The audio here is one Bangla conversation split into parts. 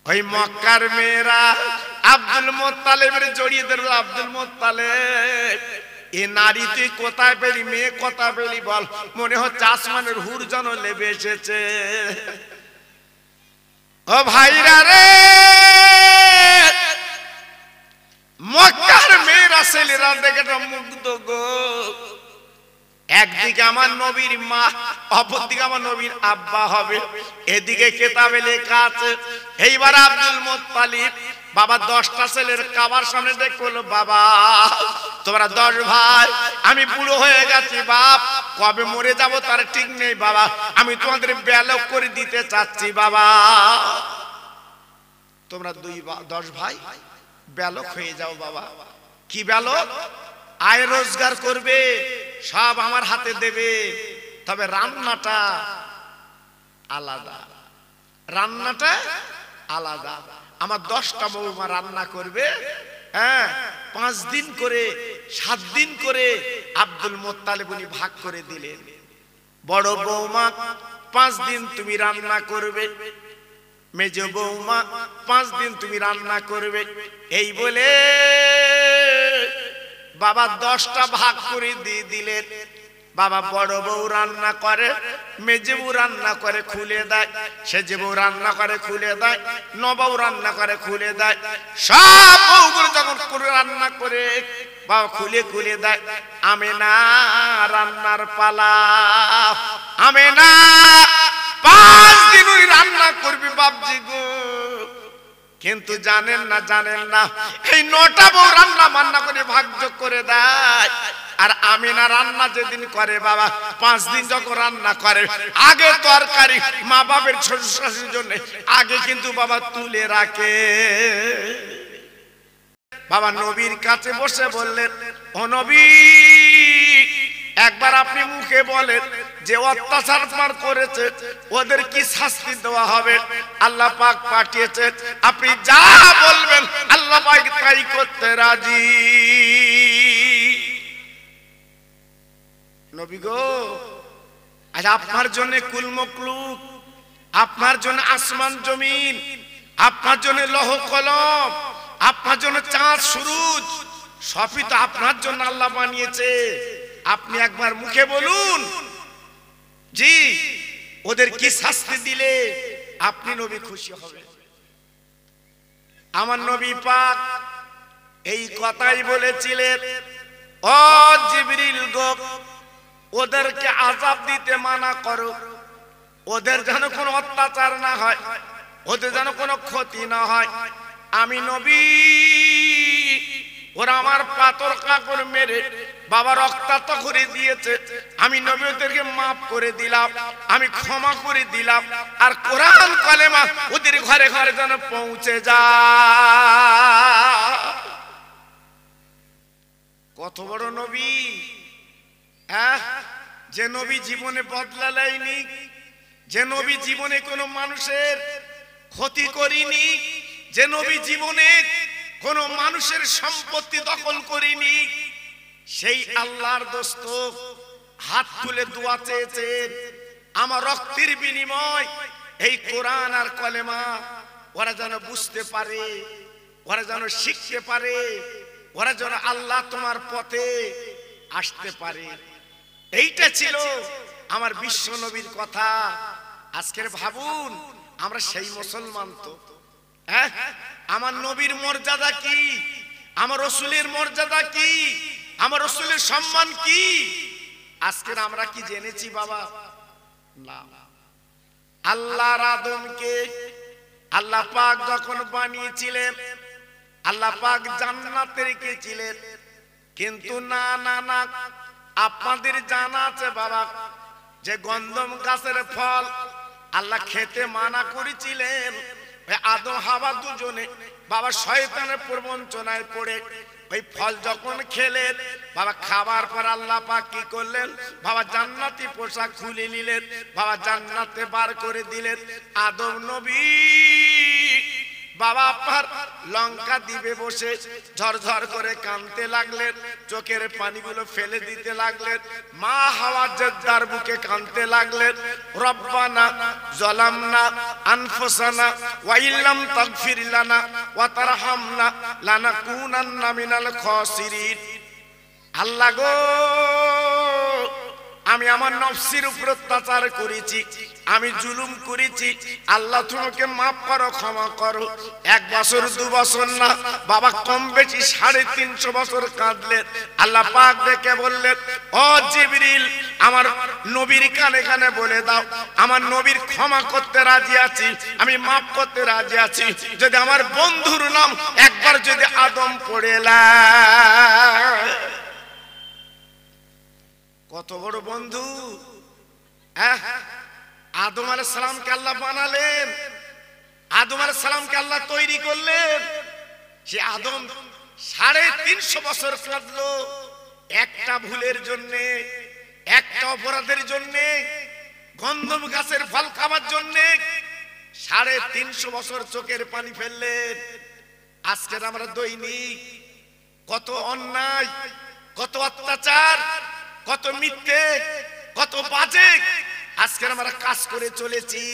ওই মক্কার মেয়েরা আব্দুল মুত্তালিবের জড়িয়ে ধরল। আব্দুল মুত্তালিব, এ নারী তুই কোথায় পেলি, মেয়ে কোথায় পেলি বল? মনে হচ্ছে আসমানের হুর যেন লেবে এসেছে। ও ভাইরা রে, মক্কার মেয়েরা ছেলেরা দেখে তো মুগ্ধ গো। একদিকে আমার নবীর মা, অপরদিকে আমার নবীর আব্বা হবে, এদিকে কেতাবে লেখা আছে। এইবার আব্দুল মুত্তালিব বাবা 10টা ছেলের কাবার সামনে ডেকে বলল, বাবা তোমরা 10 ভাই, আমি বুড়ো হয়ে গেছি বাপ, কবে মরে যাব তার ঠিক নেই বাবা, আমি তোমাদের ব্যালক করে দিতে চাচ্ছি বাবা। তোমরা 10 ভাই ব্যালক হয়ে যাও বাবা। কি ব্যালক? আয় রোজগার করবে, সব আমার হাতে দেবে, তবে রান্নাটা আলাদা, রান্নাটা আলাদা। আমার 10টা বৌমা রান্না করবে, হ্যাঁ 5 দিন করে 7 দিন করে আব্দুল মুত্তালিব উনি ভাগ করে দিলেন। বড় বৌমা 5 দিন তুমি রান্না করবে, মেজ বৌমা 5 দিন তুমি রান্না করবে। এই বলে বাবা 10টা ভাগ করে দিয়ে দিলেন। বাবা বড় বউ রান্না করে, মেজে বউ রান্না করে খুলে দেয়, সেজে বউ রান্না করে খুলে দেয়, নবউ রান্না করে খুলে দেয়। সব বউগুলো যখন করে রান্না করে বাবা খুলে খুলে দেয়। আমেনা রান্নার পালা, আমেনা 5 দিন ওই রান্না করবি বাপজি গো। কিন্তু জানেন না এই 9টা বউ রান্না বান্না করে ভাগযোগ করে দেয়। আর আমিনা রান্না যেদিন করে বাবা 5 দিন যখন রান্না করে, আগে তরকারি মা বাবার ছোট শাশুর জন্য আগে কিন্তু বাবা তুলে রাখে। বাবা নবীর কাছে বসে বললেন, ও নবী একবার আপনি মুখে বলেন যে অত্যাচার পার করেছে ওদের কি শাস্তি দেওয়া হবে। আল্লাহ পাক পাঠিয়েছে, আপনি যা বলবেন আল্লাহ পাক তাই করতে রাজি। নবী গো, আজ আপনার জন্য কুল মখলুক, আপনার জন্য আসমান জমিন, আপনার জন্য লৌহ কলম, আপনার জন্য চাঁদ সূরজ, সবই তো আপনার জন্য আল্লাহ বানিয়েছে। আপনি একবার মুখে বলুন জি ওদের কি শাস্তি দিলে আপনি নবী খুশি হবেন। আমার নবী পাক এই কথাই বলেছিলেন, ও জিবরিল গো, ওদেরকে আযাব দিতে মানা করো, ওদের যেন কোনো অত্যাচার না হয়, ওদের যেন কোনো ক্ষতি না হয়। আমি নবী ওরা আমার পাথর কাপড় মেরে বাবা রক্তাক্ত করে দিয়েছে, আমি নবী ওদেরকে মাফ করে দিলাম, আমি ক্ষমা করে দিলাম। আর কোরআন কালেমা ওদের ঘরে ঘরে যেন পৌঁছে যায়। কত বড় নবী, যে নবী জীবনে বদলা নেয়নি, যে নবী জীবনে কোনো মানুষের ক্ষতি করিনি, যে নবী জীবনে কোনো মানুষের সম্পত্তি দখল করিনি, সেই আল্লাহর দোস্ত হাত তুলে দোয়া চেয়েছেন আমার রক্তের বিনিময় এই কোরআন আর কলেমা ওরা যেন বুঝতে পারে, ওরা যেন শিখতে পারে, ওরা যেন আল্লাহ তোমার পথে আসতে পারে। এইটা ছিল আমার বিশ্ব নবীর কথা। আজকের ভাবুন আমরা সেই মুসলমান তো, আমার নবীর মর্যাদা কি, আমার রাসূলের মর্যাদা কি, আমার রাসূলের সম্মান কি আজকের আমরা কি জেনেছি বাবা? না। আল্লাহর আদমকে আল্লাহ পাক যখন বানিয়েছিলেন, আল্লাহ পাক জান্নাতে রেখেছিলেন, কিন্তু না না না, আপনাদের জানা আছে বাবা যে গন্ধম গাছের ফল আল্লাহ খেতে মানা করেছিলেন। আদম হাওয়া দুজনে বাবা শয়তানের প্রবঞ্চনায় পড়ে ওই ফল যখন খেলেন বাবা, খাবার পর আল্লাহ পাক কি করলেন বাবা, জান্নাতি পোশাক খুলে নিলেন, বাবা জান্নাতে বার করে দিলেন। আদম নবী বাবা আপনার লঙ্কা দিবে বসে ঝরঝর করে কাঁদতে লাগলেন, চোখের পানিগুলো ফেলে দিতে লাগলেন। মা হাওয়া জেদ্দার বুকে কাঁদতে লাগলেন, রব্বানা যালামনা আনফুসানা ওয়া ইল্লাম তাগফির লানা ওয়া তারহামনা লানাকুনান্না মিনাল খাসিরিন। আল্লাহ গো, আমি আমার নফসের উপর অত্যাচার করেছি, আমি জুলুম করেছি, আল্লাহ তোমাকে মাফ করো, ক্ষমা করো। 1 বছর 2 বছর না বাবা, কম বেশি 350 বছর কাঁদলেন। আল্লাহ পাক ডেকে বললেন, ও জিবরিল, আমার নবীর কানে কানে বলে দাও, আমার নবীর ক্ষমা করতে রাজি আছি, আমি মাফ করতে রাজি আছি, যদি আমার বন্ধুর নাম একবার যদি আদম পড়ে লাই। কত বড় বন্ধু! আদম আলাইহিস সালামকে আল্লাহ বানালেন, আদম আলাইহিস সালামকে আল্লাহ তৈরি করলেন। সে আদম 350 বছর কাঁদলো একটা ভুলের জন্য, একটা অপরাধের জন্য, গন্ধম গাছের ফল খাবার জন্য 350 বছর চোখের পানি ফেললেন। আজকে আমরা দৈনিক কত অন্যায়, কত অত্যাচার, কত মিথ্যে, কত বাজে আজকে আমরা কাজ করে চলেছি।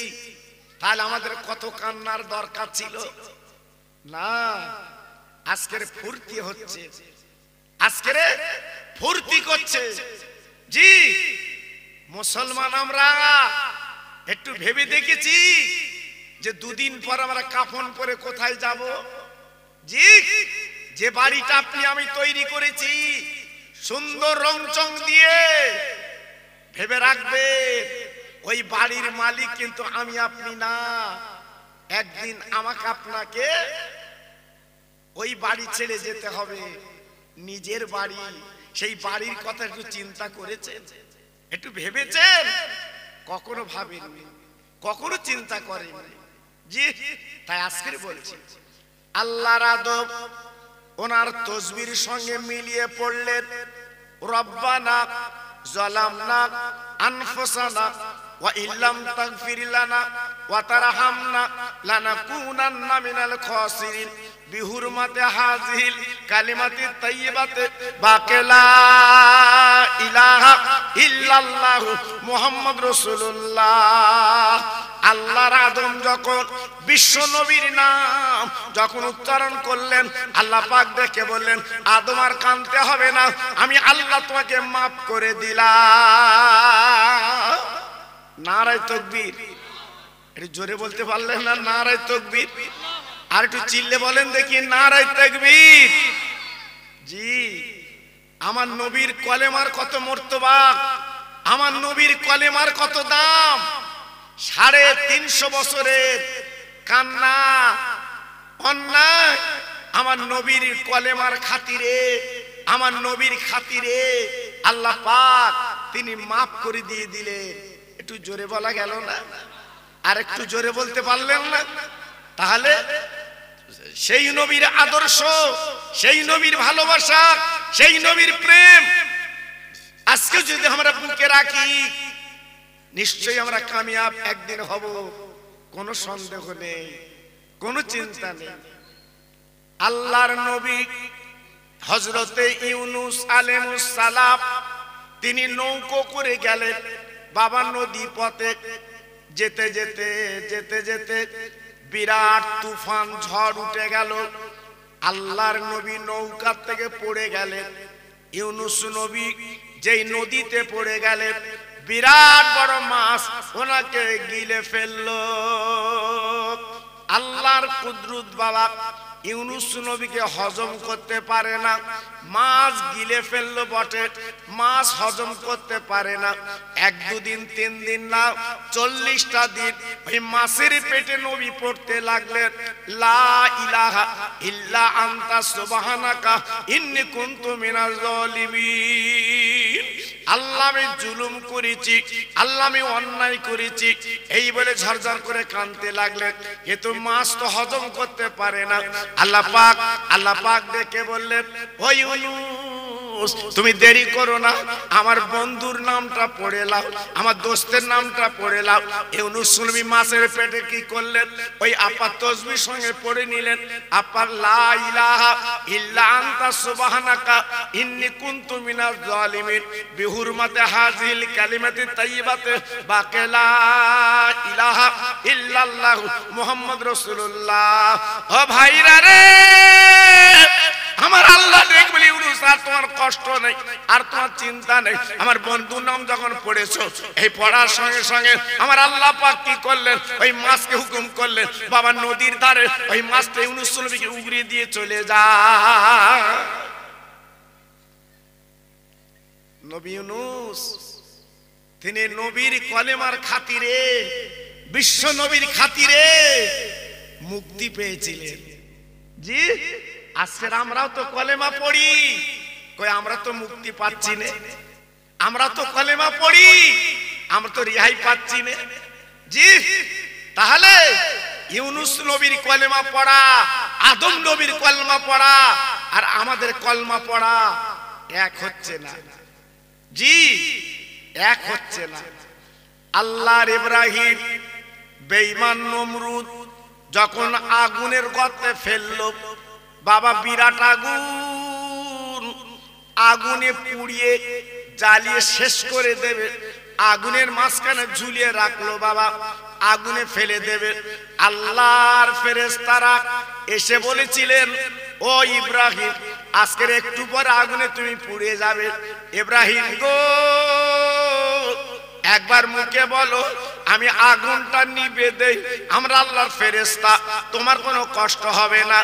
তাহলে আমাদের কত কান্নার দরকার ছিল না? আজকের ফুর্তি হচ্ছে, আজকের ফুর্তি করছে। জি মুসলমান আমরা একটু ভেবে দেখেছি যে 2 দিন পর আমরা কাফন পরে কোথায় যাব? জি, যে বাড়িটা আপনি আমি তৈরি করেছি সুন্দর রংচং দিয়ে, ভেবে রাখবে ওই বাড়ির মালিক কিন্তু আমি আপনি না। একদিন আমাকে আপনাকে ওই বাড়ি ছেড়ে যেতে হবে, নিজের বাড়ি। সেই বাড়ির কথা একটু চিন্তা করেছেন? একটু ভেবেছেন? কখনো ভাবেননি, কখনো চিন্তা করেননি। জি, তাই আজকে বলছি, আল্লাহর আদব ওনার তসবির সঙ্গে মিলিয়ে পড়লেন, রব্বানা যালামনা আনফুসানা ওয়া ইল্লাম তাগফির লানা ওয়া তারহামনা লানাকুনান্না মিনাল খাসিরিন বিহুরমাতি হাযিহিল কালিমাতি তাইয়্যিবাতি বাকিলা ইলাহা ইল্লাল্লাহ মুহাম্মাদুর রাসূলুল্লাহ। আল্লাহর আদম যখন বিশ্ব নবীর নাম যখন উচ্চারণ করলেন, আল্লাহ পাক দেখে বললেন, আদম আর কাঁদতে হবে না, আমি আল্লাহ তোমাকে মাফ করে দিলাম। নারায়ে তাকবীর! একটু জোরে বলতে পারলেন না? নারায়ে তাকবীর! আর একটু চিল্লে বলেন দেখি, নারায়ে তাকবীর! জি, আমার নবীর কলেমার কত মর্তবা, আমার নবীর কলেমার কত দাম। 350 বছরের কান্না অন্যায় আমার নবীর কলেমার খাতিরে, আমার নবীর খাতিরে আল্লাহ পাক তিনি মাফ করে দিয়ে দিলেন। একটু জোরে বলা গেল না? আর একটু জোরে বলতে পারলেন না? তাহলে সেই নবীর আদর্শ, সেই নবীর ভালোবাসা, সেই নবীর প্রেম আজকে যদি আমরা বুকে রাখি, নিশ্চয়ই আমরা কামিয়াব একদিন হব, কোনো সন্দেহ নেই, কোনো চিন্তা নেই। আল্লাহর নবী হযরতে ইউনূস আলাইহিস সালাম তিনি নৌকো করে গেলেন বাবা নদী পথে। যেতে যেতে যেতে যেতে বিরাট তুফান ঝড় উঠে গেল। আল্লাহর নবী নৌকা থেকে পড়ে গেলেন। ইউনূস নবী যেই নদীতে পড়ে গেলেন, বিরাট বড় মাছ ওনাকে গিলে ফেললো। আল্লাহর কুদরত বাবা ইউনূস নবীকে হজম করতে পারে না, মাছ গিলে ফেললো বটে, মাছ হজম করতে পারে না। 1-2 দিন 3 দিন না 40টা দিন ওই মাছের পেটে নবী পড়তে লাগলেন, লা ইলাহা ইল্লা আনতা সুবহানাকা ইন্নী কুনতু মিনাজ জালিমিন। আল্লাহ আমি জুলুম করেছি, আল্লাহ আমি অন্যায় করেছি, এই বলে ঝরঝর করে কাঁদতে লাগলেন। কিন্তু মাছ তো হজম করতে পারে না। আল্লাহ পাক ডেকে বললেন, ও ইউনূস ইউনুস তুমি দেরি করো না, আমার বন্ধুর নামটা পড়ে নাও, আমার দোস্তের নামটা পড়ে নাও। ইউনুস নবী মাছের পেটে কি করলেন? ওই আপা তাসবিহ সঙ্গে পড়ে নিলেন, আপা লা ইলাহা ইল্লা আনতা সুবহানাকা ইন্নী কুনতু মিনাজ জালিমিন বিহুরমাতি হাযিল কালিমাতি তাইয়্যিবাতি বাকি লা ইলাহা ইল্লাল্লাহু মুহাম্মাদুর রাসূলুল্লাহ। ও ভাইরা রে, আমার আল্লাহ দেখবি ইউনুস আর তোমার কষ্ট নেই, আর তোমার চিন্তা নেই। আমার বন্ধুর নাম যখন পড়েছো, এই পড়ার সঙ্গে সঙ্গে আমার আল্লাহ পাক কি করলেন? ওই মাছকে হুকুম করলেন, বাবা নদীর ধারে ওই মাছটা ইউনুস নবীকে উগরিয়ে দিয়ে চলে যা। নবী ইউনুস তিনি নবীর কলেমার খাতিরে, বিশ্ব নবীর খাতিরে মুক্তি পেয়েছিলেন। জি, আজকের আমরাও তো কলেমা পড়ি, কই আমরা তো মুক্তি পাচ্ছি না। আমরা তো কলেমা পড়ি, আমরা তো রেহাই পাচ্ছি না। জি, তাহলে ইউনুস নবীর কলেমা পড়া, আদম নবীর কলেমা পড়া আর আমাদের কলেমা পড়া এক হচ্ছে না। জি, এক হচ্ছে না। আল্লাহর ইব্রাহিম বেঈমান নমরুদ যখন আগুনের গর্তে ফেললো, বাবা বিরাট আগুন, আগুনে পুড়িয়ে জ্বালিয়ে শেষ করে দেবে, আগুনের মাঝখানে ঝুলিয়ে রাখলো, বাবা আগুনে ফেলে দেবে। আল্লাহর ফেরেশতারা এসে বলেছিলেন, ও ইব্রাহিম আজকের একটু পরে আগুনে তুমি পুড়ে যাবে। ইব্রাহিম গো, একবার মুখে বলো আমি আগুনটা নিভে দেই, আমরা আল্লাহর ফেরেশতা, তোমার কোনো কষ্ট হবে না।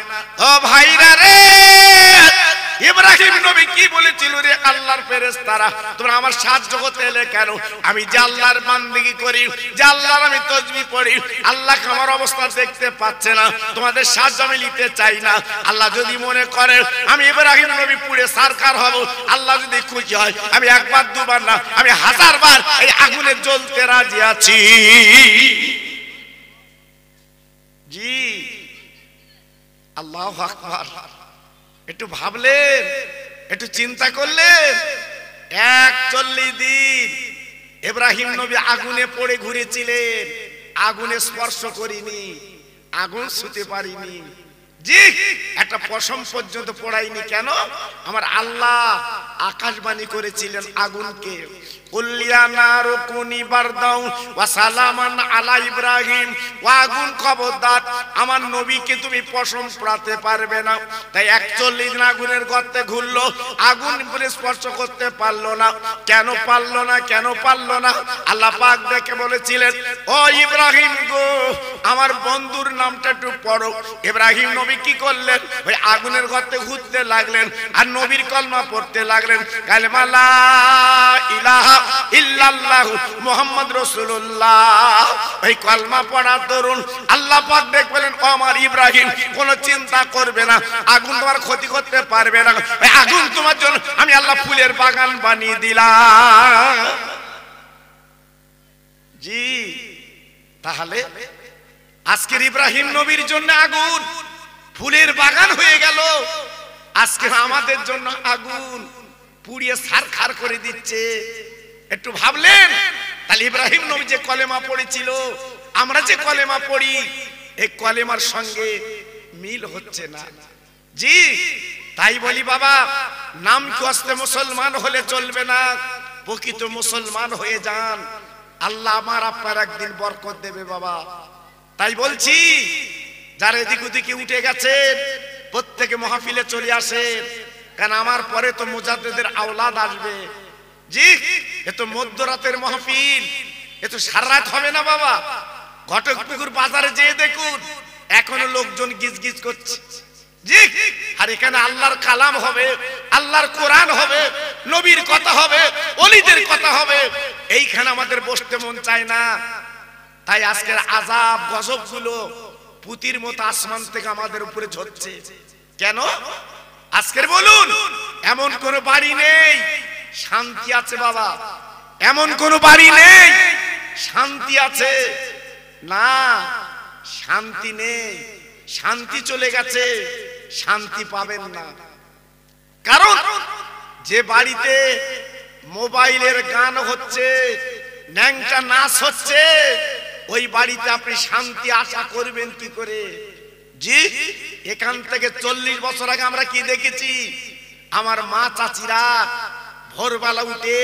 ও ভাইরা রে, ইব্রাহিম নবী কি বলেছিল? রে আল্লাহর ফেরেশতারা তোমরা আমার সাহায্য করতে এলে কেন? আমি যে আল্লাহর বান্দেগি করি, যে আল্লাহর আমি তাসবিহ পড়ি, আল্লাহ আমার অবস্থা দেখতে পাচ্ছে না, তোমাদের সাহায্য আমি নিতে চাই না। আল্লাহ যদি মনে করে আমি ইব্রাহিম নবী পুড়ে সারকার হব, আল্লাহ যদি খুশি হয়, আমি একবার দুবার না, আমি 1000 বার এই আগুনে জ্বলতে রাজি আছি। জি, আল্লাহু আকবার। একটু ভাবলেন, একটু চিন্তা করলেন, 41 দিন ইব্রাহিম নবী আগুনে পড়ে ঘুরেছিলেন, আগুনে স্পর্শ করিনি, আগুন ছুঁতে পারিনি। জি, একটা পশম পর্যন্ত পড়াইনি। কেন? আমার আল্লাহ আকাশবাণী করেছিলেন আগুনকে, আগুন খবরদার আমার নবীকে তুমি পশম পড়াতে পারবে না। তাই 41 দিন আগুনের গর্তে ঘুরলো, আগুন স্পর্শ করতে পারলো না। কেন পারলো না? কেন পারলো না? আল্লাহ পাক দেখে বলেছিলেন, ও ইব্রাহিম গো, আমার বন্ধুর নামটা একটু পড়ো। ইব্রাহিম নবী কি করলেন? ওই আগুনের গর্তে ঘুরতে লাগলেন আর নবীর কলমা পড়তে লাগলেন, কালেমা লা ইলাহা ইল্লাল্লাহু মুহাম্মাদুর রাসূলুল্লাহ। ওই কলমা পড়ার দরুন আল্লাহ পাক দেখলেন, ও আমার ইব্রাহিম কোনো চিন্তা করবে না, আগুন তোমার ক্ষতি করতে পারবে না, ওই আগুন তোমার জন্য আমি আল্লাহ ফুলের বাগান বানিয়ে দিলাম। জি, তাহলে আজকের ইব্রাহিম নবীর জন্য আগুন ফুলের বাগান হয়ে গেল, আজকে আমাদের জন্য আগুন পুড়িয়ে ছারখার করে দিচ্ছে। একটু ভাবলেন? তাহলে ইব্রাহিম নবী যে কলেমা পড়েছিল, আমরা যে কলেমা পড়ি, এই কলেমার সঙ্গে মিল হচ্ছে না। জি, তাই বলি বাবা, নাম কষ্টে মুসলমান হলে চলবে না, প্রকৃত মুসলমান হয়ে যান, আল্লাহ আমার আপনার একদিন বরকত দেবে বাবা। তাই বলছি, যারা এদিক ওদিকে উঠে গেছেন প্রত্যেকে মাহফিলে চলে আসেন, কারণ আমার পরে তো মুজাদ্দিদের আওলাদ আসবে। জি, এ তো মধ্যরাতের মাহফিল, এ তো সারা রাত হবে না বাবা। ঘটকপুকুর বাজারে যেয়ে দেখুন, এখনো লোকজন গিজগিজ করছে। জি, আর এখানে আল্লাহর কালাম হবে, আল্লাহর কোরআন হবে, নবীর কথা হবে, ওলিদের কথা হবে, এইখানে আমাদের বসতে মন চায় না। তাই আজকের আযাব গজব গুলো পুতির মতো আসমান থেকে আমাদের উপরে ঝরছে। কেন? আজকের বলুন, এমন কোন বাড়ি নেই শান্তি আছে বাবা, এমন কোন বাড়ি নেই শান্তি আছে না, শান্তি নেই, শান্তি চলে গেছে, শান্তি পাবেন না। কারণ যে বাড়িতে মোবাইলের গান হচ্ছে, ন্যাংটা নাচ হচ্ছে, ওই বাড়িতে আপনি শান্তি আশা করবেন কি করে? জি, এখান থেকে 40 বছর আগে আমরা কি দেখেছি? আমার মা চাচিরা ভোরবেলা উঠে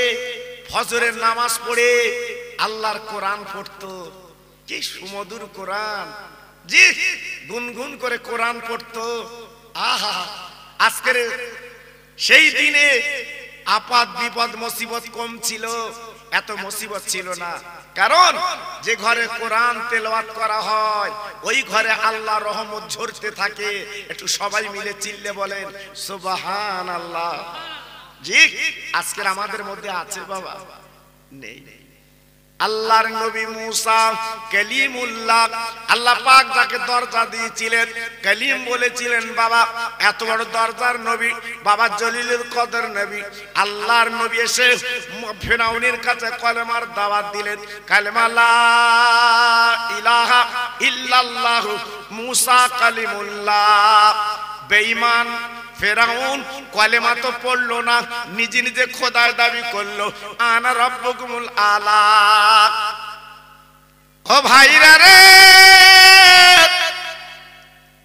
ফজরের নামাজ পড়ে আল্লাহর কোরআন পড়তো। কি সুমধুর কোরআন! জি, গুনগুন করে কোরআন পড়তো। আহা, আজকের সেই দিনে আপাত বিপদ মুসিবত কম ছিল, এত মুসিবত ছিল না। কারণ যে ঘরে কোরআন তেলাওয়াত করা হয় ওই ঘরে আল্লাহর রহমত ঝরতে থাকে। একটু সবাই মিলে চিল্লে বলেন সুবহানাল্লাহ। জি, আজকের আমাদের মধ্যে আছে বাবা? নেই। আল্লাহর নবী মুসা কালিমুল্লাহ, আল্লাহ পাক যাকে দরজা দিয়েছিলেন, কালিম বলেছিলেন, বাবা এত বড় দরজার নবী, বাবা জলিলুল কদর নবী, আল্লাহর নবী এসে ফিরাউনের কাছে কলেমার দাওয়াত দিলেন। কালেমা লা ইলাহা ইল্লাল্লাহ মুসা কালিমুল্লাহ। বেঈমান ফেরাউন কলেমা তো পড়লো না, নিজে নিজে খোদার দাবি করলো, আনা রাব্বুকুমুল আলা। ও ভাইরা রে,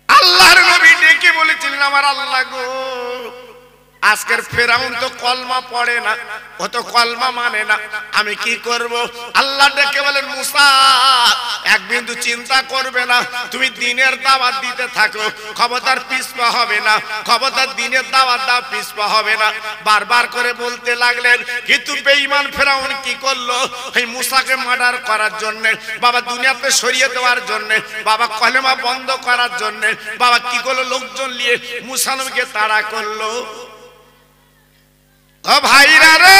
আল্লাহর নবী ডেকে বলেছিলেন, আমার আল্লাহ গো, আজকের ফেরাউন তো কলমা পড়ে না, ও তো কলমা মানে না, আমি কি করব? আল্লাহ ডেকে বলেন, মুসা এক বিন্দু চিন্তা করবে না, তুমি দিনের দাওয়াত দিতে থাকো, খবরদার পিছপা হবে না, খবরদার দিনের দাওয়াত দাও, পিছপা হবে না। বারবার করে বলতে লাগলেন। কিন্তু বেঈমান ফেরাউন কি করলো? এই মুসাকে মার্ডার করার জন্য, বাবা দুনিয়াতে সরিয়ে দেওয়ার জন্য, বাবা কলেমা বন্ধ করার জন্য, বাবা কি করলো? লোকজন নিয়ে মুসা নবীকে তাড়া করলো। ও ভাইরা রে,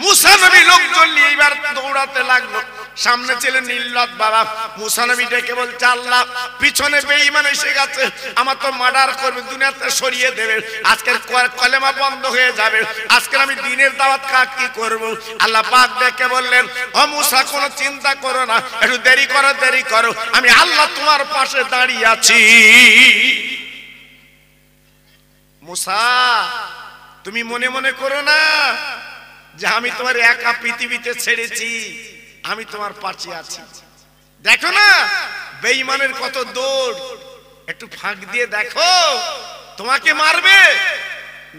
মুসা নবী লোকজন নিয়ে এবার দৌড়াতে লাগলো। সামনে ছিলেন নীলনদ বাবা। মুসা নবী ডেকে বলছে, আল্লাহ পিছনে বেঈমান এসে গেছে, আমার তো মার্ডার করবে, দুনিয়াতে সরিয়ে দেবে, আজকের কলেমা বন্ধ হয়ে যাবে, আজকে আমি দিনের দাওয়াত কাজ কি করব? আল্লাহ পাক ডেকে বললেন, ও মুসা কোনো চিন্তা করো না, একটু দেরি করো, আমি আল্লাহ তোমার পাশে দাঁড়িয়ে আছি। মুসা, তুমি মনে মনে করো না যে আমি তোমার একা পৃথিবীতে ছেড়েছি, আমি তোমার পাশে আছি। দেখো না বেঈমানের কত দৌড়, একটু ফাঁক দিয়ে দেখো, তোমাকে মারবে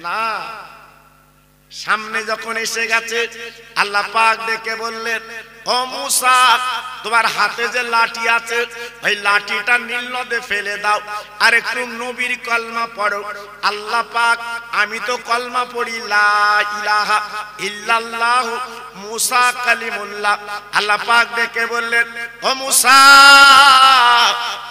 না। সামনে যখন এসে গেছে, আল্লাহ পাক ডেকে বললেন, ও মুসা, তোমার হাতে যে লাঠি আছে ওই লাঠিটা নীল নদে ফেলে দাও, আর একটু নবীর কলমা পড়ো। আল্লাহ পাক, আমি তো কলমা পড়ি লা ইলাহা ইল্লাল্লাহ মুসা কালিমুল্লাহ। আল্লাহ পাক ডেকে বললেন, ও মুসা,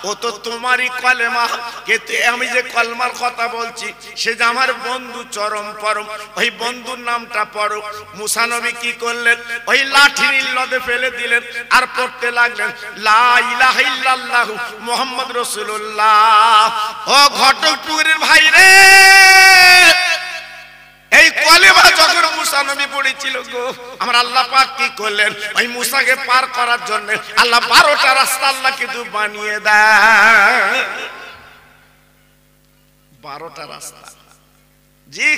ও তো তোমারই কলেমা, কিন্তু আমি যে কলমার কথা বলছি সে যে আমার বন্ধু চরম পরম, ওই বন্ধুর নামটা পড়ো। মুসা নবী কি করলেন? ওই লাঠি নীল নদে ফেলে দিলেন আর পড়তে লাগলেন, লা ইলাহা ইল্লাল্লাহ মুহাম্মদ রাসূলুল্লাহ। ও ঘটকপুরের ভাই রে, এই কলেমা যখন মুসা নবী পড়েছিল গো, আমার আল্লাহ পাক কি করলেন? ওই মুসাকে পার করার জন্য আল্লাহ 12টা রাস্তা আল্লাহ কিন্তু বানিয়ে দেয়। 12টা রাস্তা। জি,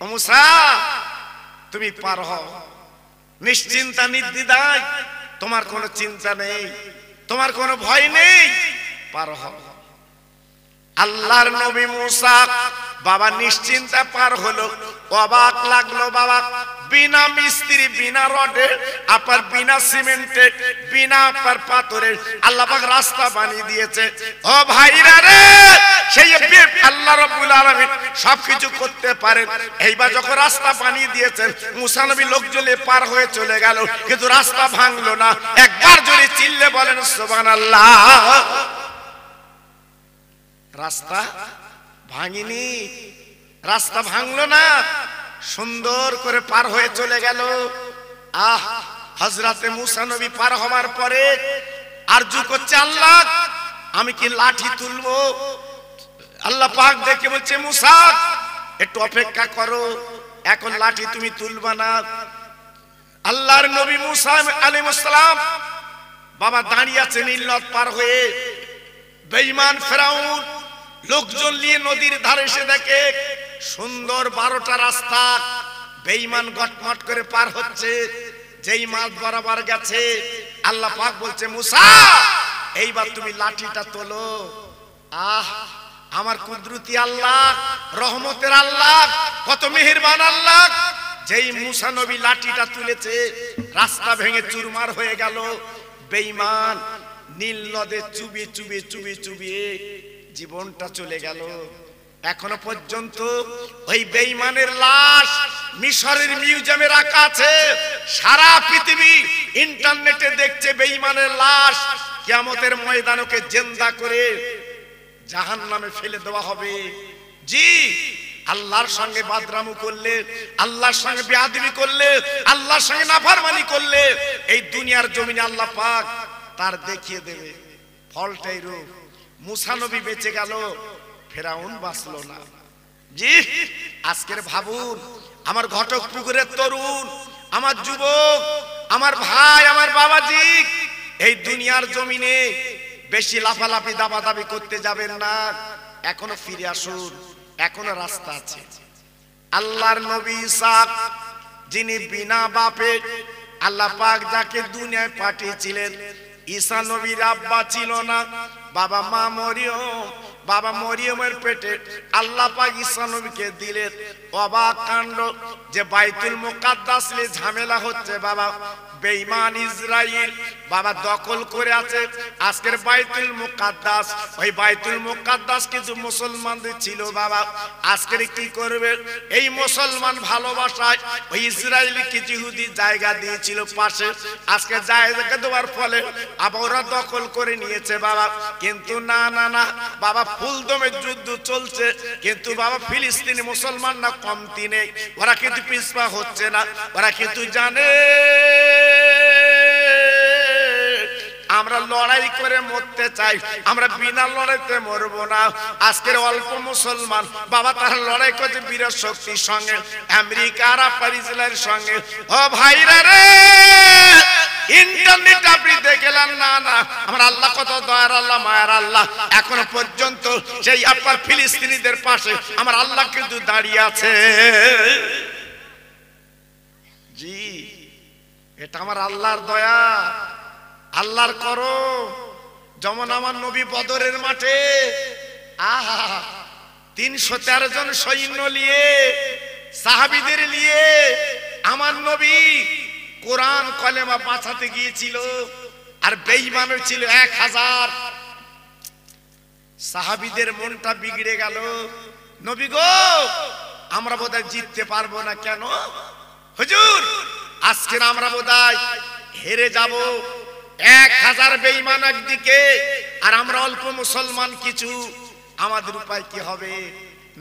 ও মুসা, তুমি পার হও নিশ্চিন্তা নির্দ্বিধায়, তোমার কোনো চিন্তা নেই, তোমার কোনো ভয় নেই, পার হও। আল্লাহর নবী মুসা বাবা নিশ্চিন্তা পার হলো। অবাক লাগলো বাবা, বিনা মিস্ত্রি, বিনা রডে, আপার বিনা সিমেন্টে, বিনা আপার পাথরে আল্লাহ পাক রাস্তা বানিয়ে দিয়েছে। ও ভাইরা রে, সেই আল্লাহ রাব্বুল আলামিন সবকিছু করতে পারেন। এইবার যখন রাস্তা বানিয়ে দিয়েছেন, মুসা নবী লোকজনে পার হয়ে চলে গেল, কিন্তু রাস্তা ভাঙলো না। একবার জোরে চিল্লে বলেন সুবহানাল্লাহ। রাস্তা ভাঙিনি, রাস্তা ভাঙলো না, সুন্দর করে পার হয়ে চলে গেল। আহ, হযরতে মুসা নবী পার হওয়ার পরে আরজু করছে, আল্লাহ আমি কি লাঠি তুলবো? আল্লাহ পাক দেখে বলছে, মুসা একটু অপেক্ষা করো, এখন লাঠি তুমি তুলবা না। আল্লাহর নবী মুসা আলাইহিস সালাম বাবা দাঁড়িয়ে আছে নীল নদ পার হয়ে। বেঈমান ফেরাউন লোকজন নিয়ে নদীর ধারে এসে দেখে সুন্দর 12টা রাস্তা বেঈমান গটমট করে পার হচ্ছে। যেই মাঝ বরাবর গেছে আল্লাহ পাক বলছে মুসা এইবার তুমি লাঠিটা তোলো। আহ আমার কুদরতি আল্লাহ, রহমতের আল্লাহ, কত মেহেরবান আল্লাহ। যেই মুসা নবী লাঠিটা তুলেছে রাস্তা ভেঙে চুরমার হয়ে গেল। বেঈমান নীল নদে চুবিয়ে চুবিয়ে চুবিয়ে চুবিয়ে জীবনটা চলে গেল। এখনো পর্যন্ত ওই বেঈমানের লাশ মিশরের মিউজিয়ামে রাখা আছে। সারা পৃথিবী ইন্টারনেটে দেখছে বেঈমানের লাশ। কিয়ামতের ময়দানকে জিন্দা করে জাহান্নামে ফেলে দেওয়া হবে। জি, আল্লাহর সঙ্গে বাদরামু করলে, আল্লাহর সঙ্গে বেয়াদবি করলে, আল্লাহর সঙ্গে নাফরমানি করলে এই দুনিয়ার জমিনে আল্লাহ পাক তার দেখিয়ে দেবে ফলটাই রূপ। মুসা নবী বেঁচে গেল, ফেরাউন বাঁচলো না। জি, আজকের ভাবুন আমার ঘটকপুকুরের তরুণ, আমার যুবক, আমার ভাই, আমার বাবাজি, এই দুনিয়ার জমিনে বেশি লাফালাফি দাবাদাবি করতে যাবেন না। এখনো ফিরে আসুন, এখনো রাস্তা আছে। আল্লাহর নবী ঈসা যিনি বিনা বাপে আল্লাহ পাক যাকে দুনিয়ায় পাঠিয়েছিলেন, ঈসা নবীর আব্বা ছিল না, বাবা মা মরিয়ম। বাবা মরিয়মের পেটে আল্লাহ পাক ঈসা নবীকে দিলেন। অবাক কাণ্ড যে বাইতুল মুকাদ্দাস নিয়ে ঝামেলা হচ্ছে। বাবা বেঈমান ইসরাইল বাবা দখল করে আছে আজকের বাইতুল মুকাদ্দাস। ওই বাইতুল মুকাদ্দাস কিছু মুসলমানদের ছিল বাবা। আজকের কি করবে? এই মুসলমান ভালোবাসায় ওই ইসরায়েলি কিছু ইহুদি জায়গা দিয়েছিল পাশে। আজকে জায়গা দেওয়ার ফলে আবার ওরা দখল করে নিয়েছে বাবা। কিন্তু না না না বাবা, ফুলদমে যুদ্ধ চলছে, কিন্তু বাবা ফিলিস্তিনি মুসলমানরা কমতি নেই। ওরা কিন্তু পিছপা হচ্ছে না। ওরা কিন্তু জানে আমরা লড়াই করে মরতে চাই, আমরা বিনা লড়াইতে মরবো না। আজকের অল্প মুসলমান বাবা তারা লড়াই করছে বিরাট শক্তির সঙ্গে, আমেরিকা আরব ইসরায়েলের সঙ্গে। ও ভাইরা রে, ইন্টারনেট আপনি দেখলেন না? না, আমার আল্লাহ কত দয়ার আল্লাহ, মায়ার আল্লাহ। এখনো পর্যন্ত সেই আপনার ফিলিস্তিনিদের পাশে আমার আল্লাহ কিন্তু দাঁড়িয়ে আছে। জি, এটা আমার আল্লাহর দয়া, আল্লাহর করো। যেমন আমার নবী বদরের মাঠে 313 জন সৈন্য নিয়ে, সাহাবীদের নিয়ে আমার নবী কোরআন কলেমা বাঁচাতে গিয়েছিল। আর বেঈমানের ছিল 1000। সাহাবীদের মনটা বিগড়ে গেল। নবী গো, আমরা বোধহয় জিততে পারবো না। কেন হুজুর? আজকে আমরা বোধহয় হেরে যাব। 1000 বেঈমান একদিকে আর আমরা অল্প মুসলমান কিছু, আমাদের উপায় কি হবে?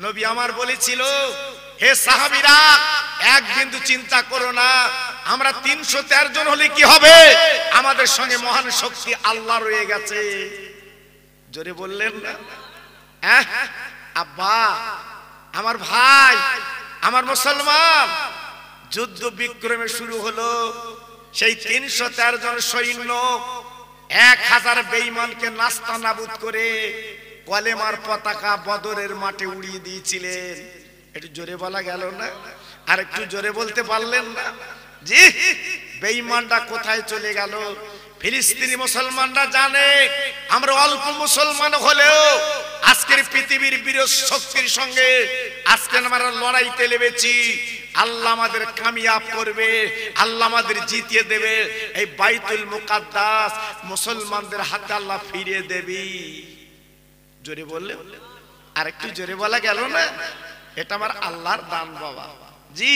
নবী আমার বলেছিল, হে সাহাবীরা, এক বিন্দু চিন্তা করো না, আমরা 313 জন হলে কি হবে? আমাদের সঙ্গে মহান শক্তি আল্লাহ রয়ে গেছে। জোরে বললেন না? আব্বা, আমার ভাই, আমার মুসলমান, যুদ্ধ বিক্রমে শুরু হলো। সেই 313 জন সৈন্য 1000 বেঈমানকে নাস্তানাবুদ করে কলেমার পতাকা বদরের মাঠে উড়িয়ে দিয়েছিলেন। একটু জোরে বলা গেল না? আর একটু জোরে বলতে পারলেন না? জি, বেঈমানটা কোথায় চলে গেল? ফিলিস্তিনি মুসলমানরা জানে আমরা অল্প মুসলমান হলেও আজকের পৃথিবীর বিরোধ শক্তির সঙ্গে আজকে আমরা লড়াইতে নেমেছি। আল্লাহ আমাদের কামিয়াব করবে, আল্লাহ আমাদের জিতিয়ে দেবে। এই বাইতুল মুকাদ্দাস মুসলমানদের হাতে আল্লাহ ফিরিয়ে দেবে। জোরে বললে? আর একটু জোরে বলা গেল না? এটা আমার আল্লাহর দান বাবা। জি,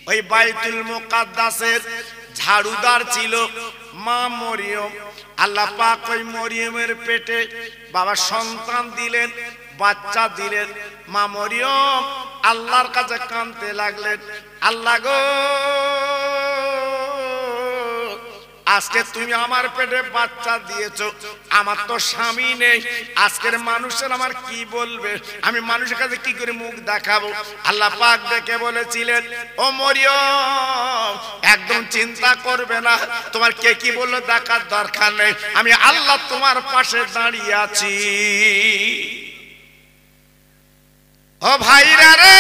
ওই বাইতুল মুকাদ্দাসের ঝাড়ুদার ছিল মা মরিয়ম। আল্লাহ পাক ওই মরিয়মের পেটে বাবা সন্তান দিলেন, বাচ্চা দিলেন। মা মরিয়ম আল্লাহর কাছে কাঁদতে লাগলেন, আল্লাহ গো, আজকে তুমি আমার পেটে বাচ্চা দিয়েছো, আমার তো স্বামী নেই। আজকের মানুষের আমার কি বলবে? আমি মানুষের কাছে কি করে মুখ দেখাবো? আল্লাহ পাক দেখে বলেছিলেন, ও মরিয়ম, একদম চিন্তা করবে না, তোমার কে কি বললো দেখার দরকার নেই, আমি আল্লাহ তোমার পাশে দাঁড়িয়ে আছি। ও ভাইরা রে,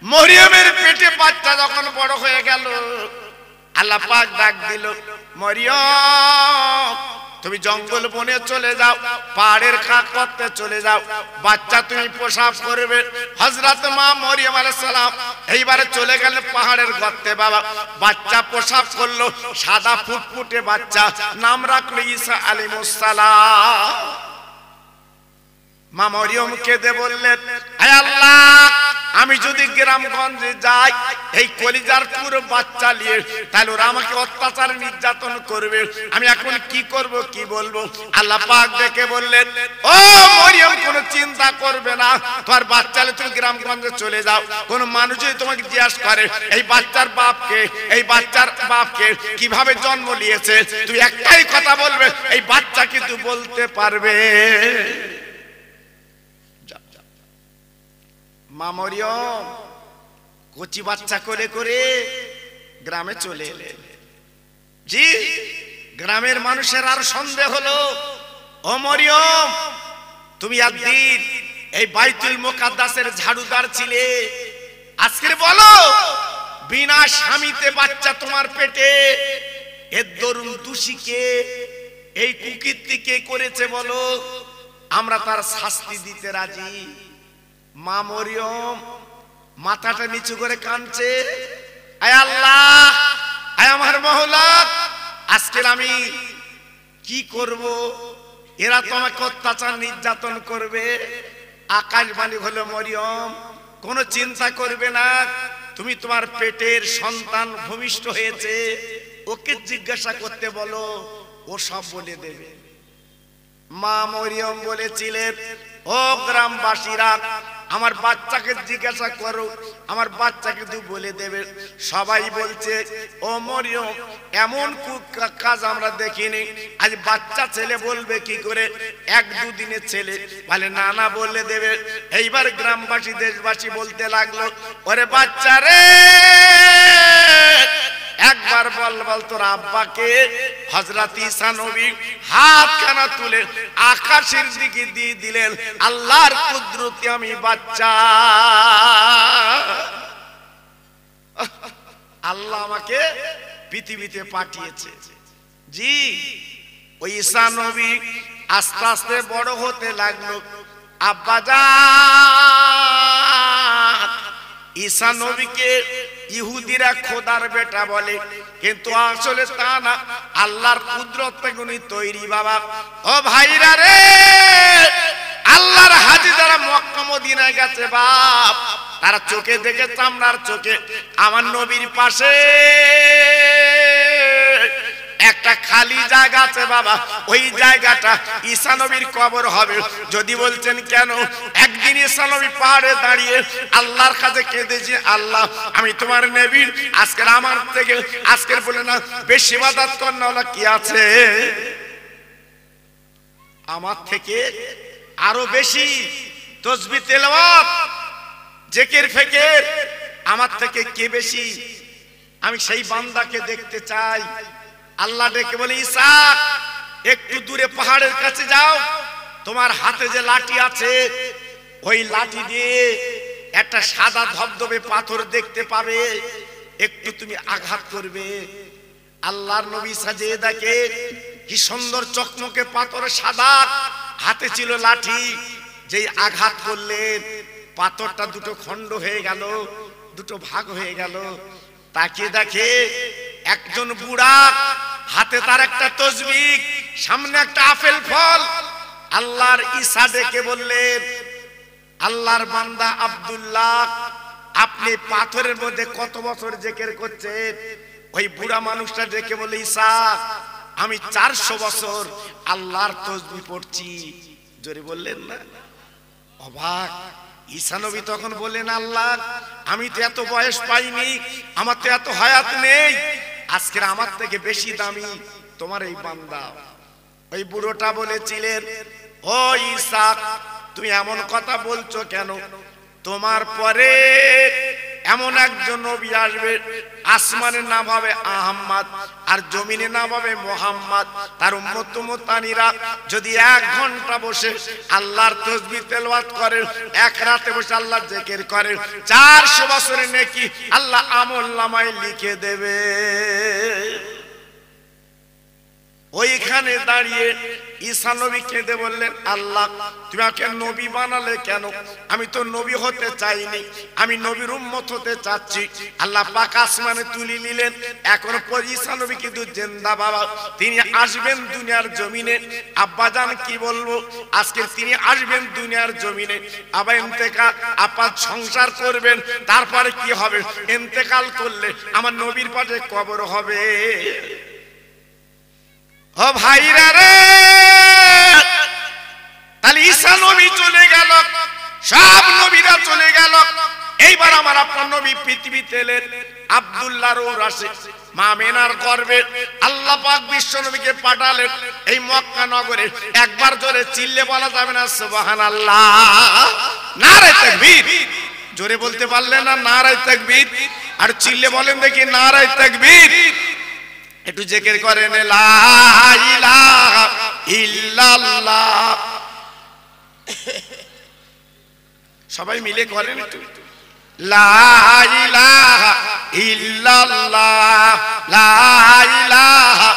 মরিয়মের পেটে বাচ্চা যখন বড় হয়ে গেল, আল্লাহ পাক ডাক দিল, মরিয়ম তুমি জঙ্গল বনে চলে যাও, পাহাড়ের খাক করতে চলে যাও, বাচ্চা তুমি প্রসব করবে। হযরত মা মরিয়ম আলাইহিস সালাম এইবারে চলে গেলেন পাহাড়ের গর্তে। বাবা বাচ্চা প্রসব করলো, সাদা ফুটফুটে বাচ্চা, নাম রাখলো ঈসা আলাইহিস সালাম। মা মরিয়ম কেঁদে বললেন, হে আল্লাহ, আমি যদি গ্রামগঞ্জে যাই এই কলিজার পুরো বাচ্চা নিয়ে, তাহলে ওরা আমাকে অত্যাচার নির্যাতন করবে, আমি এখন কি করব কি বলবো? আল্লাহ পাক ডেকে বললেন, ও মরিয়ম কোনো চিন্তা করবে না, তোমার বাচ্চা নিয়ে তুমি গ্রামগঞ্জে চলে যাও। কোন মানুষ যদি তোমাকে জিজ্ঞাসা করে এই বাচ্চার বাপকে, এই বাচ্চার বাপকে কিভাবে জন্ম নিয়েছে, তুই একটাই কথা বলবে, এই বাচ্চা কিন্তু বলতে পারবে। মা মরিয়ম কচি বাচ্চা করে করে গ্রামে চলে এলেন। জি, গ্রামের মানুষের আর সন্দেহ হলো, ও মরিয়ম তুমি একদিন এই বাইতুল মুকাদ্দাসের ঝাড়ুদার ছিলে, আজকে বলো বিনা স্বামীতে বাচ্চা তোমার পেটে, এর দরুন দোষীকে, এই কুকীর্তি কে করেছে বলো, আমরা তার শাস্তি দিতে রাজি। মা মরিয়ম মাথাটা নিচু করে কাঁদছে, আয় আল্লাহ, আয় আমার মওলা, আজকে আমি কি করব? এরা তো আমাকে অত্যাচার নির্যাতন করবে। আকাশবাণী হলো, মরিয়ম কোনো চিন্তা করবে না, তুমি তোমার পেটের সন্তান ভূমিষ্ঠ হয়েছে, ওকে জিজ্ঞাসা করতে বলো, ও সব বলে দেবে। মা মরিয়ম বলেছিলেন, ও গ্রামবাসীরা, আমার বাচ্চাকে জিজ্ঞাসা করো, আমার বাচ্চাকে তুই বলে দেবে। সবাই বলছে, ও মরিয়ম এমন কাজ আমরা দেখিনি, আজ বাচ্চা ছেলে বলবে কি করে? এক দুদিনের ছেলে বলে না না বলে দেবে। এইবার গ্রামবাসী দেশবাসী বলতে লাগলো, ওরে বাচ্চা রে, একবার বল বল তোর আব্বাকে। হযরত ঈসা নবী হাতখানা তুলে আকাশের দিকে দিয়ে দিলেন, আল্লাহর কুদরতে আমি বাচ্চা, আল্লাহ আমাকে পৃথিবীতে পাঠিয়েছে। জি, ওই ঈসা নবী আস্তে আস্তে বড় হতে লাগলো। আব্বাজান ঈসা নবীকে ইহুদিরা খোদার বেটা বলে, কিন্তু আসলে তা না, আল্লাহর কুদরত থেকে উনি তৈরি। বাবা ও ভাইরা রে, আল্লাহর হাজি যারা মক্কা মদিনায় গেছে বাপ, তারা চোখে দেখে চামড়ার চোখে আমার নবীর পাশে একটা খালি জায়গা আছে বাবা, ওই জায়গাটা ঈসা নবীর কবর হবে। যদি বলছেন কেন, একদিন ঈসা নবী পাহাড়ে দাঁড়িয়ে আল্লাহর কাছে কেঁদেছে, আল্লাহ আমি তোমার নবী, আজকের আমার থেকে, আজকের বলে না বেশি ইবাদত করনা কি আছে, আমার থেকে আরো বেশি তাসবিহ তেলাওয়াত জিকির ফিকির আমার থেকে কে বেশি? আমি সেই বান্দাকে দেখতে চাই। আল্লাহ ডেকে বলে, ঈসা একটু দূরে পাহাড়ের কাছে যাও, তোমার হাতে যে লাঠি আছে ওই লাঠি দিয়ে একটা সাদা ধবধবে পাথর দেখতে পাবে, একটু তুমি আঘাত করবে। আল্লাহর নবী সাজিয়ে দেখে কি সুন্দর চকমকে পাথর, সাদা, হাতে ছিল লাঠি, যেই আঘাত করলেন পাথরটা দুটো খণ্ড হয়ে গেল, দুটো ভাগ হয়ে গেল। তাকিয়ে দেখে একজন বুড়া, হাতে তার একটা তাসবিহ, সামনে একটা আপেল ফল। আল্লাহর ঈসা ডেকে বললেন, আল্লাহর বান্দা আব্দুল্লাহ, আপনি পাথরের মধ্যে কত বছর জিকির করছেন? ওই বুড়া মানুষটা ডেকে বলে, ঈসা আমি 400 বছর আল্লাহর তাসবিহ পড়ছি। জোরে বললেন না? অবাক ঈসা নবী তখন বললেন, আল্লাহ আমি তো এত বয়স পাইনি, আমার তো এত হায়াত নেই, আজকের আমার থেকে বেশি দামি তোমার এই বান্দা। ওই বুড়োটা বলেছিলেন, ও ঈসা তুমি এমন কথা বলছো কেন? তোমার পরে এমন একজন নবী আসবে, আসমানের নাম হবে আহমদ, আর জমিনে নামাবে মুহাম্মদ। তার উম্মত উম্মতানিরা যদি 1 ঘন্টা বসে আল্লাহর তাসবিহ তেলাওয়াত করে, 1 রাতে বসে আল্লাহর জিকির করে, 400 বছরের নেকি আল্লাহ আমলনামায় লিখে দেবে। ওইখানে দাঁড়িয়ে ঈসা নবী কেঁদে বললেন, আল্লাহ তুমি আমাকে নবী বানালে কেন? আমি তো নবী হতে চাইনি, আমি নবীর উম্মত হতে চাচ্ছি। আল্লাহ পাক আসমানে তুলে নিলেন। এখন পর ঈসা নবী কিন্তু জিন্দা বাবা, তিনি আসবেন দুনিয়ার জমিনে। আব্বাজান কি বলবো, আজকে তিনি আসবেন দুনিয়ার জমিনে। আবার ইন্তেকাল, আপা সংসার করবেন, তারপরে কি হবে? ইন্তেকাল করলে আমার নবীর পাশে কবর হবে। ও ভাইরা রে, তাহলে ঈসা নবী চলে গেল, সব নবীরা চলে গেল। এইবার আমার আপনার নবী পৃথিবীতে এলেন। আব্দুল্লাহর ওরাসে মা মেনার গর্ভে আল্লাহ পাক বিশ্ব নবীকে পাঠালেন এই মক্কা নগরে। একবার জোরে চিল্লে বলা যাবে না সুবহানাল্লাহ? নারে তাকবীর। জোরে বলতে পারলেন না নারে তাকবীর? আর চিল্লে বলেন দেখি নারে তাকবীর। একটু জিকির করেন লা ইলাহা ইল্লাল্লাহ। সবাই মিলে করেন একটু লা ইলাহা ইল্লাল্লাহ, লা ইলাহা।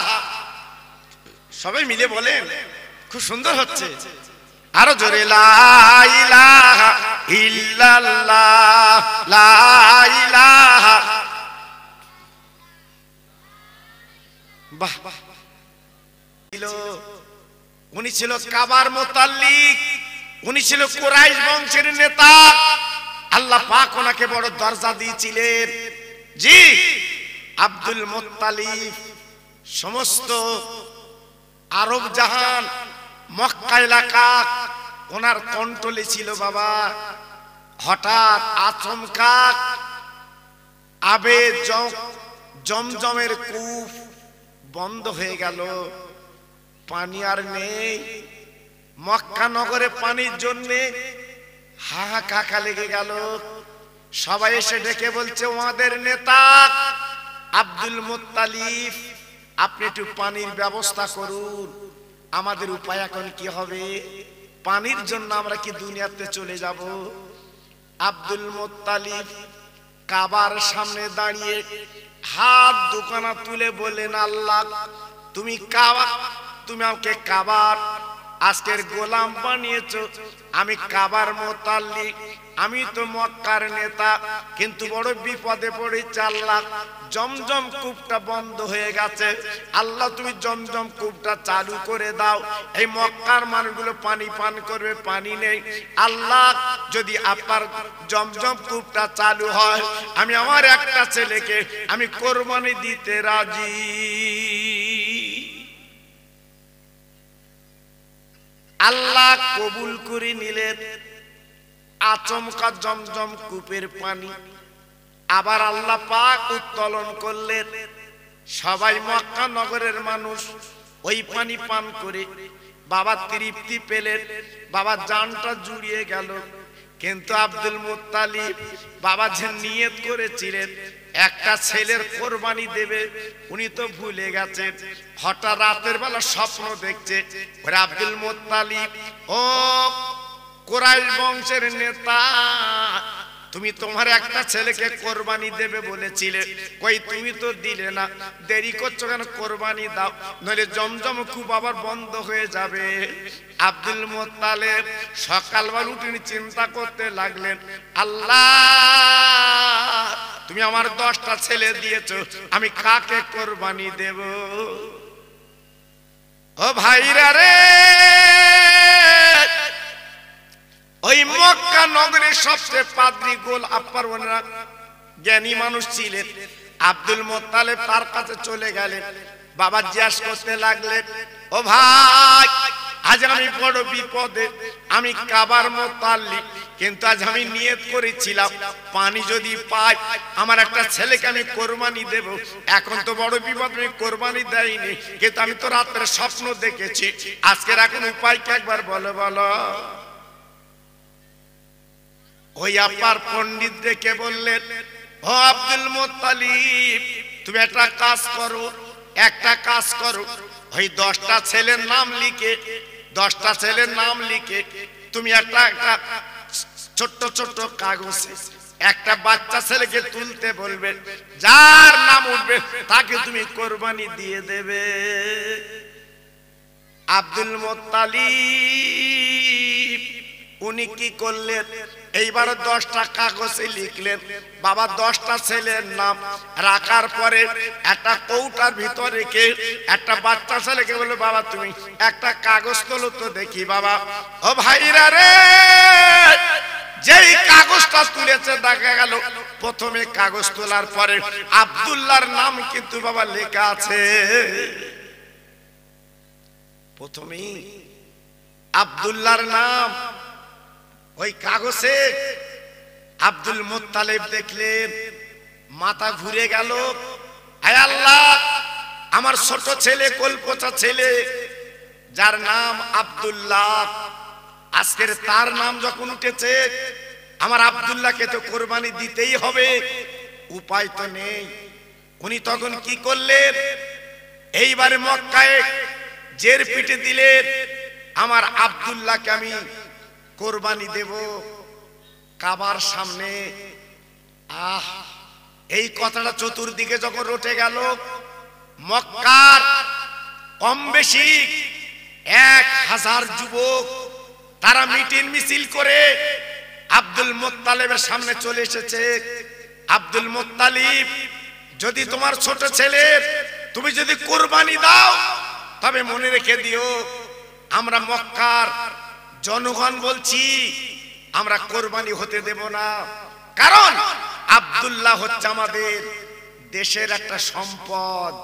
সবাই মিলে বলেন, খুব সুন্দর হচ্ছে। আরো জোরে লা ইলাহা ইল্লাল্লাহ, লা ইলাহা। বাহ, উনি ছিল কাবার মুতাল্লিক, উনি ছিল কুরাইশ বংশের নেতা। আল্লাহ পাক ওনাকে বড় দরজা দিয়েছিলেন। জি, আব্দুল মুত্তালিব সমস্ত আরব জাহান, মক্কা এলাকা ওনার কন্ট্রোলে ছিল বাবা। হঠাৎ আচমকা আবে জমজমের কূপ বন্ধ হয়ে গেল, পানি আর নেই। মক্কা নগরে পানির জন্য হাহাকার লেগে গেল। সবাই এসে ডেকে বলছে, আমাদের নেতা আব্দুল মুত্তালিব, আপনি একটু পানির ব্যবস্থা করুন। আমাদের উপায় এখন কি হবে? পানির জন্য আমরা কি দুনিয়াতে চলে যাব? আব্দুল মুত্তালিব কাবার সামনে দাঁড়িয়ে হাত দুখানা তুলে বলেন, আল্লাহ তুমি কাবা, তুমি আমাকে কাবার আজকের গোলাম বানিয়েছো। আমি কাবার মুতাল্লিক, আমি তো মক্কার নেতা, কিন্তু বড় বিপদে পড়েছি আল্লাহ। জমজম কূপটা বন্ধ হয়ে গেছে, আল্লাহ তুমি জমজম কূপটা চালু করে দাও। এই মক্কার মানুষগুলো পানি পান করবে, পানি নেই। আল্লাহ যদি আপনার জমজম কূপটা চালু হয়, আমি আমার একটা ছেলেকে আমি কোরবানি দিতে রাজি। আল্লাহ কবুল করে নিলেন। আচমকা জমজম কূপের পানি আবার আল্লাহ পাক উত্তোলন করলেন। সবাই মক্কা নগরের মানুষ ওই পানি পান করে বাবা তৃপ্তি পেলেন, বাবা জানটা জুড়িয়ে গেল। কিন্তু আব্দুল মুত্তালিব বাবা যে নিয়ত করেছিলেন একটা ছেলের কোরবানি দেবে, উনি তো ভুলে গেছেন। হঠাৎ রাতের বেলা স্বপ্ন দেখছে, ওরে আব্দুল মুত্তালিব, ও কুরাইশ বংশের নেতা, তুমি তোমার একটা ছেলেকে কোরবানি দেবে বলেছিলে, কই তুমি তো দিলে না, দেরি করছো কেন? কোরবানি দাও, নইলে জমজম কূপ আবার বন্ধ হয়ে যাবে। আব্দুল মুত্তালিব সকালবেলা উঠে চিন্তা করতে লাগলেন, আল্লাহ তুমি আমার 10টা ছেলে দিয়েছো, আমি কাকে কোরবানি দেব? ও ভাইরা রে, ওই মক্কা নগরের সবচেয়ে পাদ্রী গোল আপার ওনারা জ্ঞানী মানুষ ছিলেন। আব্দুল মুত্তালিব তার কাছে চলে গেলেন। বাবা জিজ্ঞাসা করতে লাগলেন, ও ভাই, আজ আমি বড় বিপদে, আমি কাবার মুতাল্লিক, কিন্তু আজ আমি নিয়ত করেছিলাম পানি যদি পাই আমার একটা ছেলেকে আমি কোরবানি দেব। এখন তো বড় বিপদ, আমি কোরবানি দেইনি, কিন্তু আমি তো রাতের স্বপ্ন দেখেছি। আজকের এখন উপায় কি একবার বলো বলো। ওই আপার পণ্ডিত ডেকে বললেন, ও আব্দুল মুত্তালিব, তুমি একটা কাজ করো, একটা কাজ করো, ওই 10টা ছেলের নাম লিখে, 10টা ছেলের নাম লিখে তুমি একটা ছোট্ট ছোট্ট কাগজে একটা বাচ্চা ছেলেকে তুলতে বলবে, যার নাম উঠবে তাকে তুমি কোরবানি দিয়ে দেবে। আব্দুল মুত্তালিব উনি কি করলেন, এইবার 10টা কাগজে লিখলেন বাবা 10টা ছেলের নাম, রাখার পরে একটা কৌটার ভিতরে রেখে একটা বাচ্চা ছেলেকে বললো, বাবা তুমি একটা কাগজ তোলো তো দেখি। বাবা, ও ভাইরা রে, যেই কাগজটা তুলেছে দেখা গেল প্রথমে কাগজ তোলার পরে আব্দুল্লাহর নাম কিন্তু বাবা লেখা আছে। প্রথমেই আব্দুল্লাহর নাম ওই কাগজে। আব্দুল মুত্তালিব দেখলেন, মাথা ঘুরে গেল, হায় আল্লাহ, আমার ছোট ছেলে, কলপচা ছেলে যার নাম আব্দুল্লাহ, আজকের তার নাম যখন উঠেছে, আমার আব্দুল্লাহকে তো কোরবানি দিতেই হবে, উপায় তো নেই। উনি তখন কি করলেন, এইবারে মক্কায় জের পিটে দিলেন, আমার আব্দুল্লাহকে আমি কোরবানি দেব কাবার সামনে। এই কথাটা চতুর্দিকে যখন রটে গেল, মক্কার কম বেশি 1000 যুবক তারা মিটিং মিছিল করে আব্দুল মুত্তালিবের সামনে চলে এসেছে। আব্দুল মুত্তালিব, যদি তোমার ছোট ছেলে তুমি যদি কোরবানি দাও, তবে মনে রেখে দিও আমরা মক্কার জনগণ বলছি আমরা কোরবানি হতে দেব না, কারণ আব্দুল্লাহ হচ্ছে আমাদের দেশের একটা সম্পদ।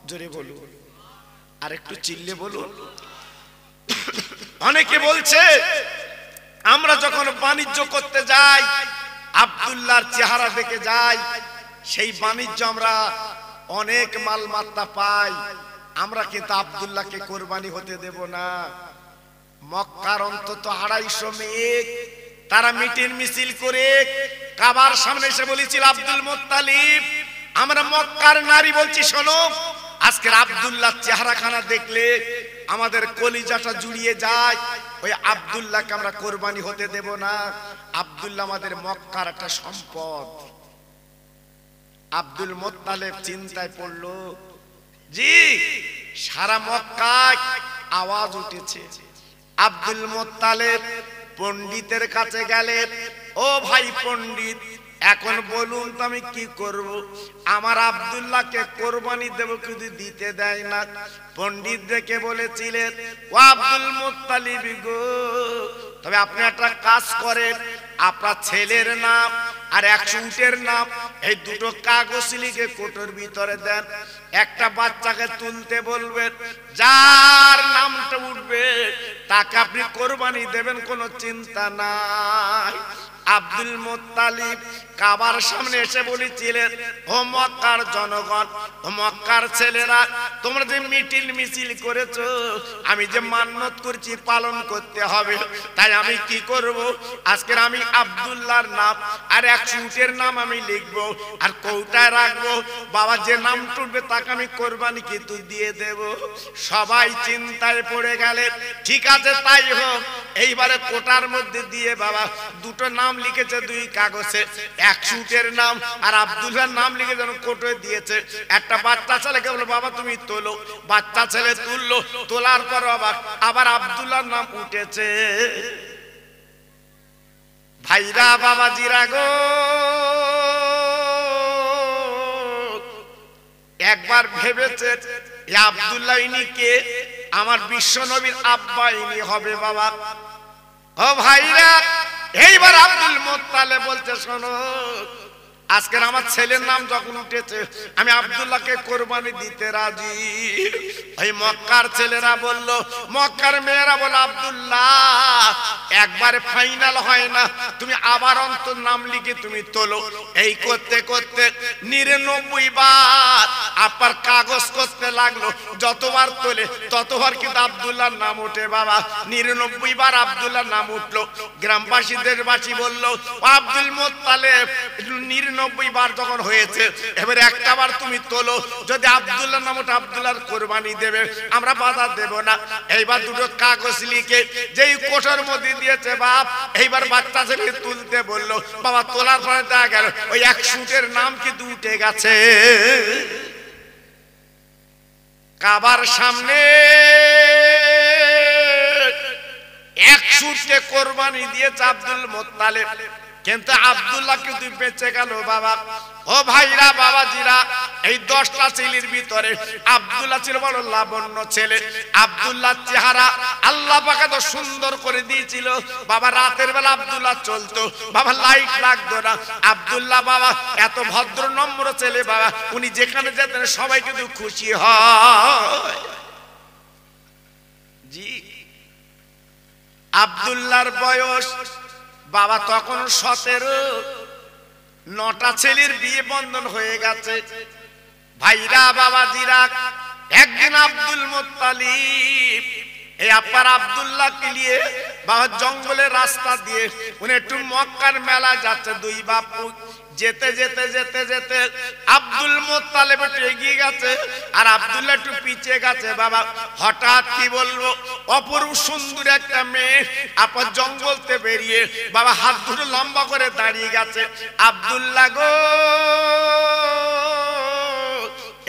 জোরে বলুন, আর একটু চিল্লে বলুন। অনেকে বলছে আমরা যখন বাণিজ্য করতে যাই আব্দুল্লাহর চেহারা দেখে যাই, সেই বাণিজ্য আমরা অনেক মালমাত্তা পাই, আমরা কিন্তু আব্দুল্লাহকে কোরবানি হতে দেব না। মক্কার অন্তত 250 মেয়ে তারা মিটিং মিছিল করে কাবার সামনে এসে বলেছিল, আব্দুল মুত্তালিব, আমরা মক্কার নারী বলছি, শোনো, আজকের আব্দুল্লাহ চেহারাখানা দেখলে আমাদের কলিজাটা জুড়িয়ে যায়, ওই আব্দুল্লাহকে আমরা কোরবানি হতে দেব না। আব্দুল্লাহ আমাদের মক্কার একটা সম্পদ। আব্দুল মুত্তালিব চিন্তায় পড়লো, জি সারা মক্কায় আওয়াজ উঠেছে। আব্দুল মুত্তালিব পণ্ডিতের কাছে গেলেন, ও ভাই পণ্ডিত, এখন বলুন তো আমি কি করব, আমার আব্দুল্লাহকে কোরবানি দেব, কিন্তু দিতে দেয় না। পণ্ডিত দেখে বলেছিলেন, ও আব্দুল মুত্তালিব গো, তবে আপনি একটা কাজ করেন, আপনার ছেলের নাম আর 100 উটের নাম এই দুটো কাগজ লিখে কোটোর ভিতরে দেন, একটা বাচ্চাকে তুলতে বলবেন, যার নামটা উঠবে তাকে আপনি কোরবানি দেবেন, কোনো চিন্তা নাই। আব্দুল মুত্তালিব কাবার সামনে এসে বলেছিলেন, ও মক্কার জনগণ, ও মক্কার ছেলেরা, তোমরা যে মিটিং মিছিল করেছো, আমি যে মান্যত করছি পালন করতে হবে, তাই আমি কি করব, আজকের আমি আব্দুল্লাহর নাম আর 100 উটের নাম আমি লিখবো আর কৌটায় রাখবো, বাবা যে নাম টুটবে তাকে আমি কোরবানি কিন্তু দিয়ে দেব। সবাই চিন্তায় পড়ে গেলেন, ঠিক আছে তাই হোক। এইবারে কোটার মধ্যে দিয়ে বাবা দুটো নাম লিখেছে 2 কাগজে, 100 উটের নাম আর আব্দুল্লাহর নাম লিখে যেন কোটোয় দিয়েছে। একটা বাচ্চা ছেলেকে বললো, বাবা তুমি তোলো, বাচ্চা ছেলে তুললো, তোলার পর আবার আব্দুল্লাহর নাম উঠেছে। ভাইরা বাবাজিরা গো, একবার ভেবেছে আব্দুল্লাহ ইনি কে, আমার বিশ্ব নবীর আব্বা ইনি হবে বাবা। ও ভাইরা, এইবার আব্দুল মুত্তালিব বলছে, শোনো, আজকের আমার ছেলের নাম যখন উঠেছে আমি আব্দুল্লাহকে কোরবানি দিতে রাজি। ওই মক্কার ছেলেরা বলল, মক্কার মেয়েরা বলল, আব্দুল্লাহ একবারে ফাইনাল হয় না, তুমি আবার অন্তর নাম লিখে তুমি তোলো। এই করতে করতে 99 বার আপার কাগজ করতে লাগলো, যতবার তোলে ততবার কিন্তু আব্দুল্লাহর নাম ওঠে বাবা। 99 বার আব্দুল্লাহর নাম উঠলো। গ্রামবাসীদের বাসী বলল, আব্দুল মোত্তালেব 99 বার যখন হয়েছে, এবার একটা বার তুমি তোলো, যদি আব্দুল্লাহর নাম ওঠে আব্দুল্লাহর কোরবানি দেবে, আমরা বাধা দেব না। এইবার দুটো কাগজ লিখে যেই কোঠার মধ্যে দিয়েছে বাপ, এইবার বাচ্চা ছেলে তুলতে বললো, বাবা তোলার পরে দেখা গেল ওই 100 নাম কিন্তু উঠে গেছে। কাবার সামনে 100কে কোরবানি দিয়েছে আব্দুল মোত্তালেব, কিন্তু আব্দুল্লাহ কিন্তু বেঁচে গেল বাবা। ও ভাইরা বাবাজিরা, এই 10টা ছেলের ভিতরে আব্দুল্লাহ ছিল বড় লাবণ্য ছেলে। আব্দুল্লাহ চেহারা আল্লাহ পাক এত সুন্দর করে দিয়েছিল বাবা। রাতের বেলা আব্দুল্লাহ চলতো বাবা, লাইট লাগতো না। আব্দুল্লাহ বাবা এত ভদ্র নম্র ছেলে বাবা, উনি যেখানে যেতেন সবাই কিন্তু খুশি হয়। জি, আব্দুল্লাহর বয়স বাবা তখন 17। 9টা ছেলের বিয়ে বন্ধন হয়ে গেছে। ভাইরা বাবাজিরা, একদিন আব্দুল মোত্তালিব এই আপার আব্দুল্লাহকে নিয়ে বাবা জঙ্গলের রাস্তা দিয়ে উনি একটু মক্কার মেলা যাচ্ছে। 2 বাপু যেতে যেতে যেতে যেতে আব্দুল মোত্তালেব একটু এগিয়ে গেছে আর আব্দুল্লাহ একটু পিছিয়ে গেছে বাবা। হঠাৎ কি বলবো, অপরূপ সুন্দর একটা মেয়ে আপা জঙ্গলতে বেরিয়ে বাবা হাত দুটো লম্বা করে দাঁড়িয়ে গেছে। আব্দুল্লাহ গো,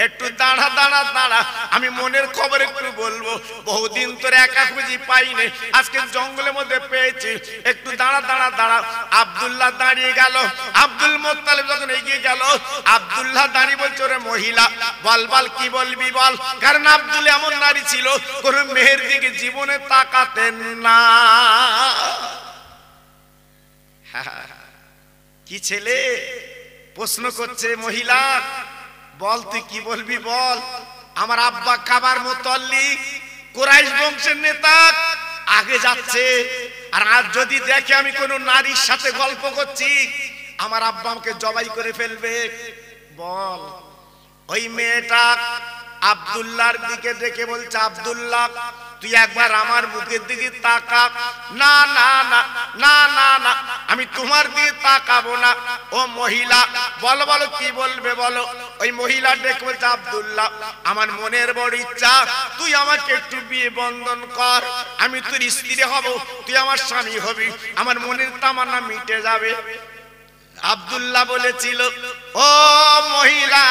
একটু দাঁড়া দাঁড়া দাঁড়া, আমি মনের খবর একটু বলবো। বহুদিন তোর একা খুঁজি পাইনি, আজকে জঙ্গলের মধ্যে পেয়েছি, একটু দাঁড়া দাঁড়া দাঁড়া। আব্দুল্লাহ দাঁড়িয়ে গেল। আব্দুল মোত্তালেব যখন এগিয়ে গেল, আব্দুল্লাহ দাঁড়িয়ে বলছে, ওরে মহিলা বল বল কি বলবি বল। কারণ আব্দুল্লাহ এমন নারী ছিল কোন মেয়ের দিকে জীবনে তাকাতেন না। কি ছেলে প্রশ্ন করছে, মহিলা বল তুই কি বলবি বল। আমার আব্বা কাবার মুতাল্লিক, কুরাইশ বংশের নেতা, আগে যাচ্ছে, আর আজ যদি দেখে আমি কোন নারীর সাথে গল্প করছি, আমার আব্বা আমাকে জবাই করে ফেলবে। বল। ওই মেয়েটা আব্দুল্লাহর দিকে দেখে বলছে, আব্দুল্লাহ তুই একবার আমার মুখের দিকে তাকা। না না না না না না, আমি তোমার দিকে তাকাবো না। ও মহিলা বলো বলো কি বলবে বলো। ওই মহিলা ডেকে বলছে, আব্দুল্লাহ আমার মনের বড় ইচ্ছা তুই আমাকে একটু বিয়ে বন্ধন কর, আমি তোর স্ত্রী হব, তুই আমার স্বামী হবি, আমার মনের তামান্না মিটে যাবে। আব্দুল্লাহ বলেছিল, ও মহিলা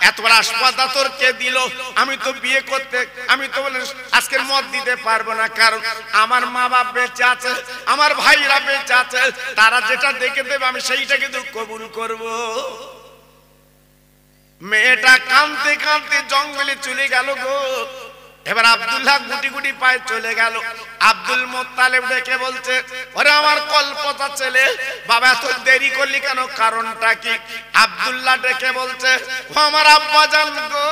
এত বড় আসপাতা তোর কে দিল? আমি তো বিয়ে করতে, আমি তো বলে আজকের মত দিতে পারবো না, কারণ আমার মা বাপ বেঁচে আছে, আমার ভাইরা বেঁচে আছে, তারা যেটা দেখে দেবে আমি সেইটা কিন্তু কবুল করব। মেয়েটা কাঁদতে কাঁদতে জঙ্গলে চলে গেল গো। এবার আব্দুল্লাহ গুটি গুটি পায়ে চলে গেল। আব্দুল মোত্তালেব ডেকে বলছে, ওরে আমার কল্পতা ছেলে, বাবা এত দেরি করলি কেন, কারণটা কি? আব্দুল্লাহ ডেকে বলছে, ও আমার আব্বা জান গো,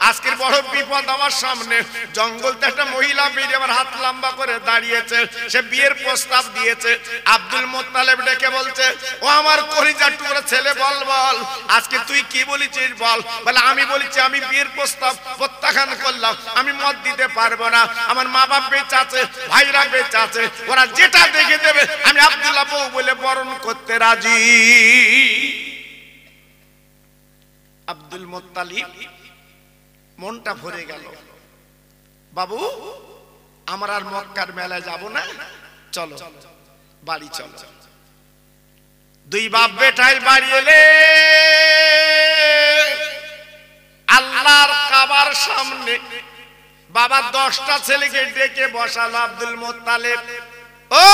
আজকের বড় বিপদ আমার সামনে। জঙ্গলতে একটা মহিলা বেরিয়ে আমার হাত লম্বা করে দাঁড়িয়েছে, সে বিয়ের প্রস্তাব দিয়েছে। আব্দুল মোত্তালেব ডেকে বলছে, ও আমার কলিজার টুকরা ছেলে, বল বল আজকে তুই কি বলেছিস বল। বলে আমি বলেছি আমি বিয়ের প্রস্তাব প্রত্যাখ্যান করলাম, আমি মত দিতে পারবো না, আমার মা বাপ বেঁচে আছে, ভাইরা বেঁচে আছে, ওরা যেটা দেখে দেবে আমি আব্দুল্লাহ বউ বলে বরণ করতে রাজি। আব্দুল মোত্তালিব মনটা ভরে গেল, বাবু আমরা আর মক্কার মেলায় যাব না, চলো বাড়ি চলো। 2 বাপ বেটাই বাড়ি এলে আল্লাহর কাবার সামনে বাবা 10টা ছেলেকে ডেকে বসালো। আব্দুল মোত্তালেব, ও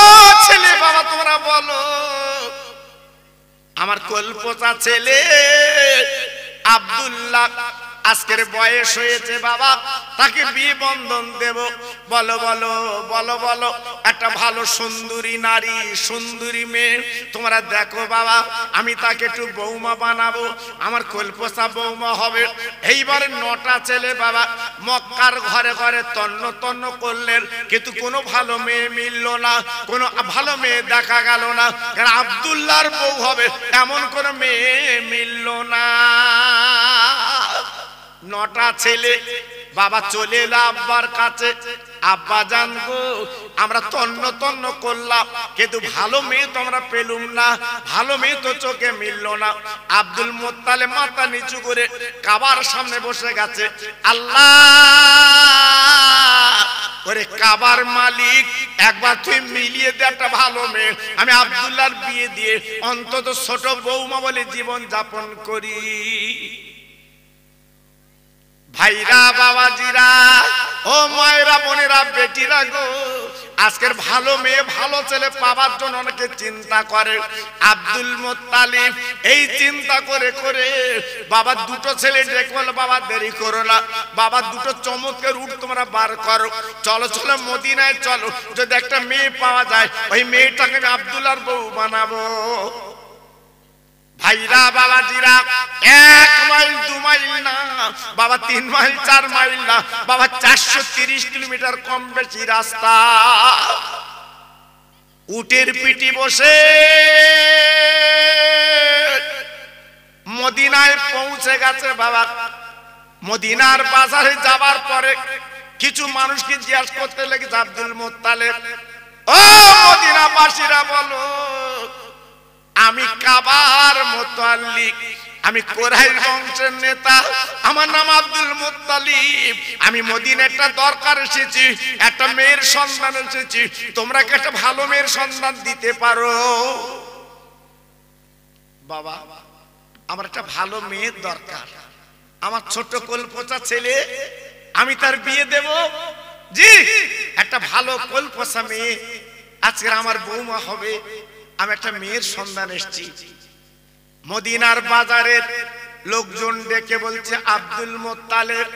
ছেলে বাবা তোমরা বলো, আমার কল্পতা ছেলে আব্দুল্লাহ আজকের বয়স হয়েছে বাবা, তাকে বিয়ে বন্ধন দেব, বলো বলো বলো বলো। একটা ভালো সুন্দরী নারী, সুন্দরী মেয়ে তোমরা দেখো বাবা, আমি তাকে একটু বৌমা বানাবো, আমার কল্পসা বৌমা হবে। এইবার 9টা ছেলে বাবা মক্কার ঘরে ঘরে তন্ন তন্ন করলেন, কিন্তু কোনো ভালো মেয়ে মিলল না, কোনো ভালো মেয়ে দেখা গেল না। কারণ আব্দুল্লাহর বউ হবে এমন কোনো মেয়ে মিলল না। 9টা ছেলে বাবা চলে এলো আব্বার কাছে। আব্বা জান গো, আমরা তন্ন তন্ন করলাম, কিন্তু ভালো মেয়ে তো আমরা পেলুম না, ভালো মেয়ে তো চোখে মিলল না। আব্দুল মুত্তালিব মাথা নিচু করে কাবার সামনে বসে গেছে। আল্লাহ, ওরে কাবার মালিক, একবার তুই মিলিয়ে দে একটা ভালো মেয়ে, আমি আব্দুল্লাহর বিয়ে দিয়ে অন্তত ছোট বৌমা বলে জীবন যাপন করি। ভাইরা, বাবাজিরা, ও মায়েরা, বোনেরা, বেটিরা গো, আজকের ভালো মেয়ে ভালো ছেলে পাওয়ার জন্য অনেকে চিন্তা করে। আব্দুল মুত্তালিব এই চিন্তা করে করে বাবা দুটো ছেলে ডেকে বলে, বাবা দেরি করো না, বাবা দুটো চমৎকার রূট তোমরা বার করো, চলো চলো মদিনায় চলো, যদি একটা মেয়ে পাওয়া যায় ওই মেয়েটাকে আমি আব্দুল্লাহর বউ বানাবো। ভাইরা, বাবাজিরা, 1 মাইল 2 মাইল না বাবা, 3 মাইল 4 মাইল না বাবা, 430 কিলোমিটার কম বেশি রাস্তা। উটের পিঠে বসে মদিনায় পৌঁছে গেছে বাবা। মদিনার বাজারে যাবার পরে কিছু মানুষকে জিজ্ঞাসা করতে লেগেছে, আব্দুল মুত্তালিব, ও মদিনাবাসীরা বলো, আমি কাবার মুতাল্লিক, আমি কুরাইশ বংশের নেতা, আমার নাম আব্দুল মুত্তালিব, আমি মদিনায় একটা দরকার এসেছি, একটা মেয়ের সন্ধান এসেছি, তোমরা কি একটা ভালো মেয়ের সন্ধান দিতে পারো? বাবা, আমার একটা ভালো মেয়ের দরকার, আমার ছোট কলপচা ছেলে, আমি তার বিয়ে দেব। জি, একটা ভালো কলপচা মেয়ে আজকে আমার বৌমা হবে, আমি একটা মেয়ের সন্ধান এসেছি। মদিনার বাজারের লোকজন ডেকে বলছে, আব্দুল মুত্তালিব,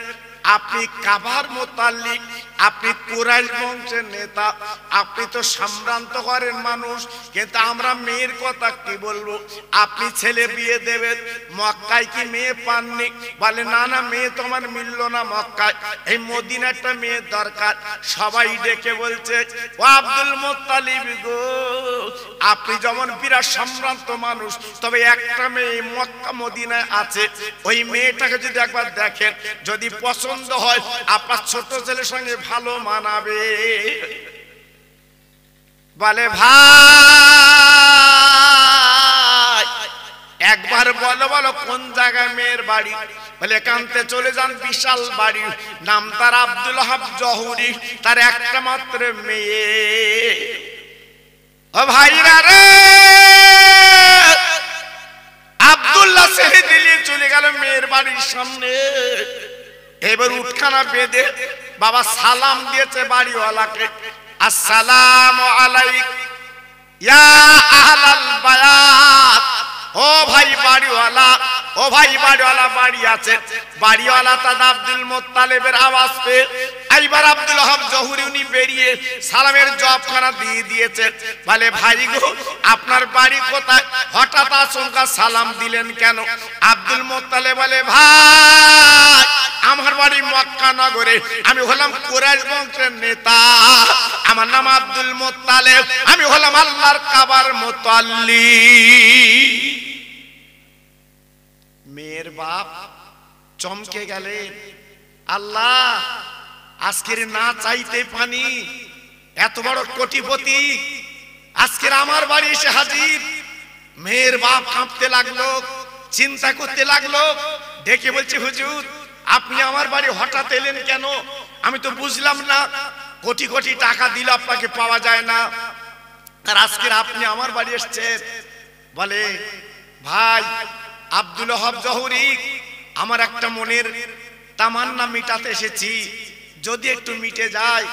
আপনি কাবার মুতাল্লিক, আপনি কুরাইশ বংশের নেতা, আপনি তো সম্ভ্রান্ত ঘরের মানুষ, কিন্তু আমরা মেয়ের কথা কি বলবো? আপনি ছেলে বিয়ে দেবেন, মক্কায় কি মেয়ে পাননি? বলে না না, মেয়ে তো আমার মিলল না মক্কায়, এই মদিনা একটা মেয়ের দরকার। সবাই ডেকে বলছে, ও আব্দুল মুত্তালিব গো, আপনি যেমন বিরাট সম্ভ্রান্ত মানুষ, তবে একটা মেয়ে মক্কা মদিনায় আছে, ওই মেয়েটাকে যদি একবার দেখেন, যদি পছন্দ হয় আপনার ছোট ছেলের সঙ্গে ভালো মানাবে। বলে ভাই একবার বলো বলো কোন জায়গায় মেয়ের বাড়ি? বলে একান্তে চলে যান, বিশাল বাড়ি, নাম তার আব্দুল ওয়াহাব জহুরি, তার একটা মাত্র মেয়ে। ও ভাইরা রে, আব্দুল্লাহ ছেড়ে দিলে চলে গেল মেয়ের বাড়ির সামনে। এবার উঠখানা বেঁধে বাবা সালাম দিয়েছে বাড়িওয়ালাকে, আসসালামু আলাইকুম ইয়া আহলাল বায়াত। ও ভাই বাড়িওয়ালা, ও ভাই বাড়িওয়ালা বাড়ি আছে। বাড়িওয়ালা তার আব্দুল মুত্তালিবের আওয়াজ পেয়ে এইবার আব্দুল ওয়াহাব জহুরি উনি বেরিয়ে সালামের জবাবখানা দিয়ে দিয়েছে। বলে ভাই গো, আপনার বাড়ি কোথায়? হঠাৎ আচমকা সালাম দিলেন কেন? আব্দুল মুত্তালিব বলে, ভাই আমার বাড়ি মক্কা নগরে, আমি হলাম কুরাইশ বংশের নেতা, আমার নাম আব্দুল মুত্তালিব, আমি হলাম আল্লাহর কাবার মুতাল্লিক। মেয়ের বাপ চমকে গেলেন, আল্লাহ আজকের না চাইতে পানি, এত বড় কোটিপতি আজকের আমার বাড়ি এসে হাজির। মেয়ের বাপ কাঁপতে লাগলো, চিন্তা করতে লাগলো, ডেকে বলছে, হুজুর আপনি আমার বাড়ি হঠাৎ এলেন কেন? আমি তো বুঝলাম না, কোটি কোটি টাকা দিলে আপনাকে পাওয়া যায় না, আর আজকের আপনি আমার বাড়ি এসেছেন। বলে ভাই আব্দুল ওয়াহাব জহুরি, আমার একটা মনের তামান্না মিটাতে এসেছি, যদি একটু মিটে যায়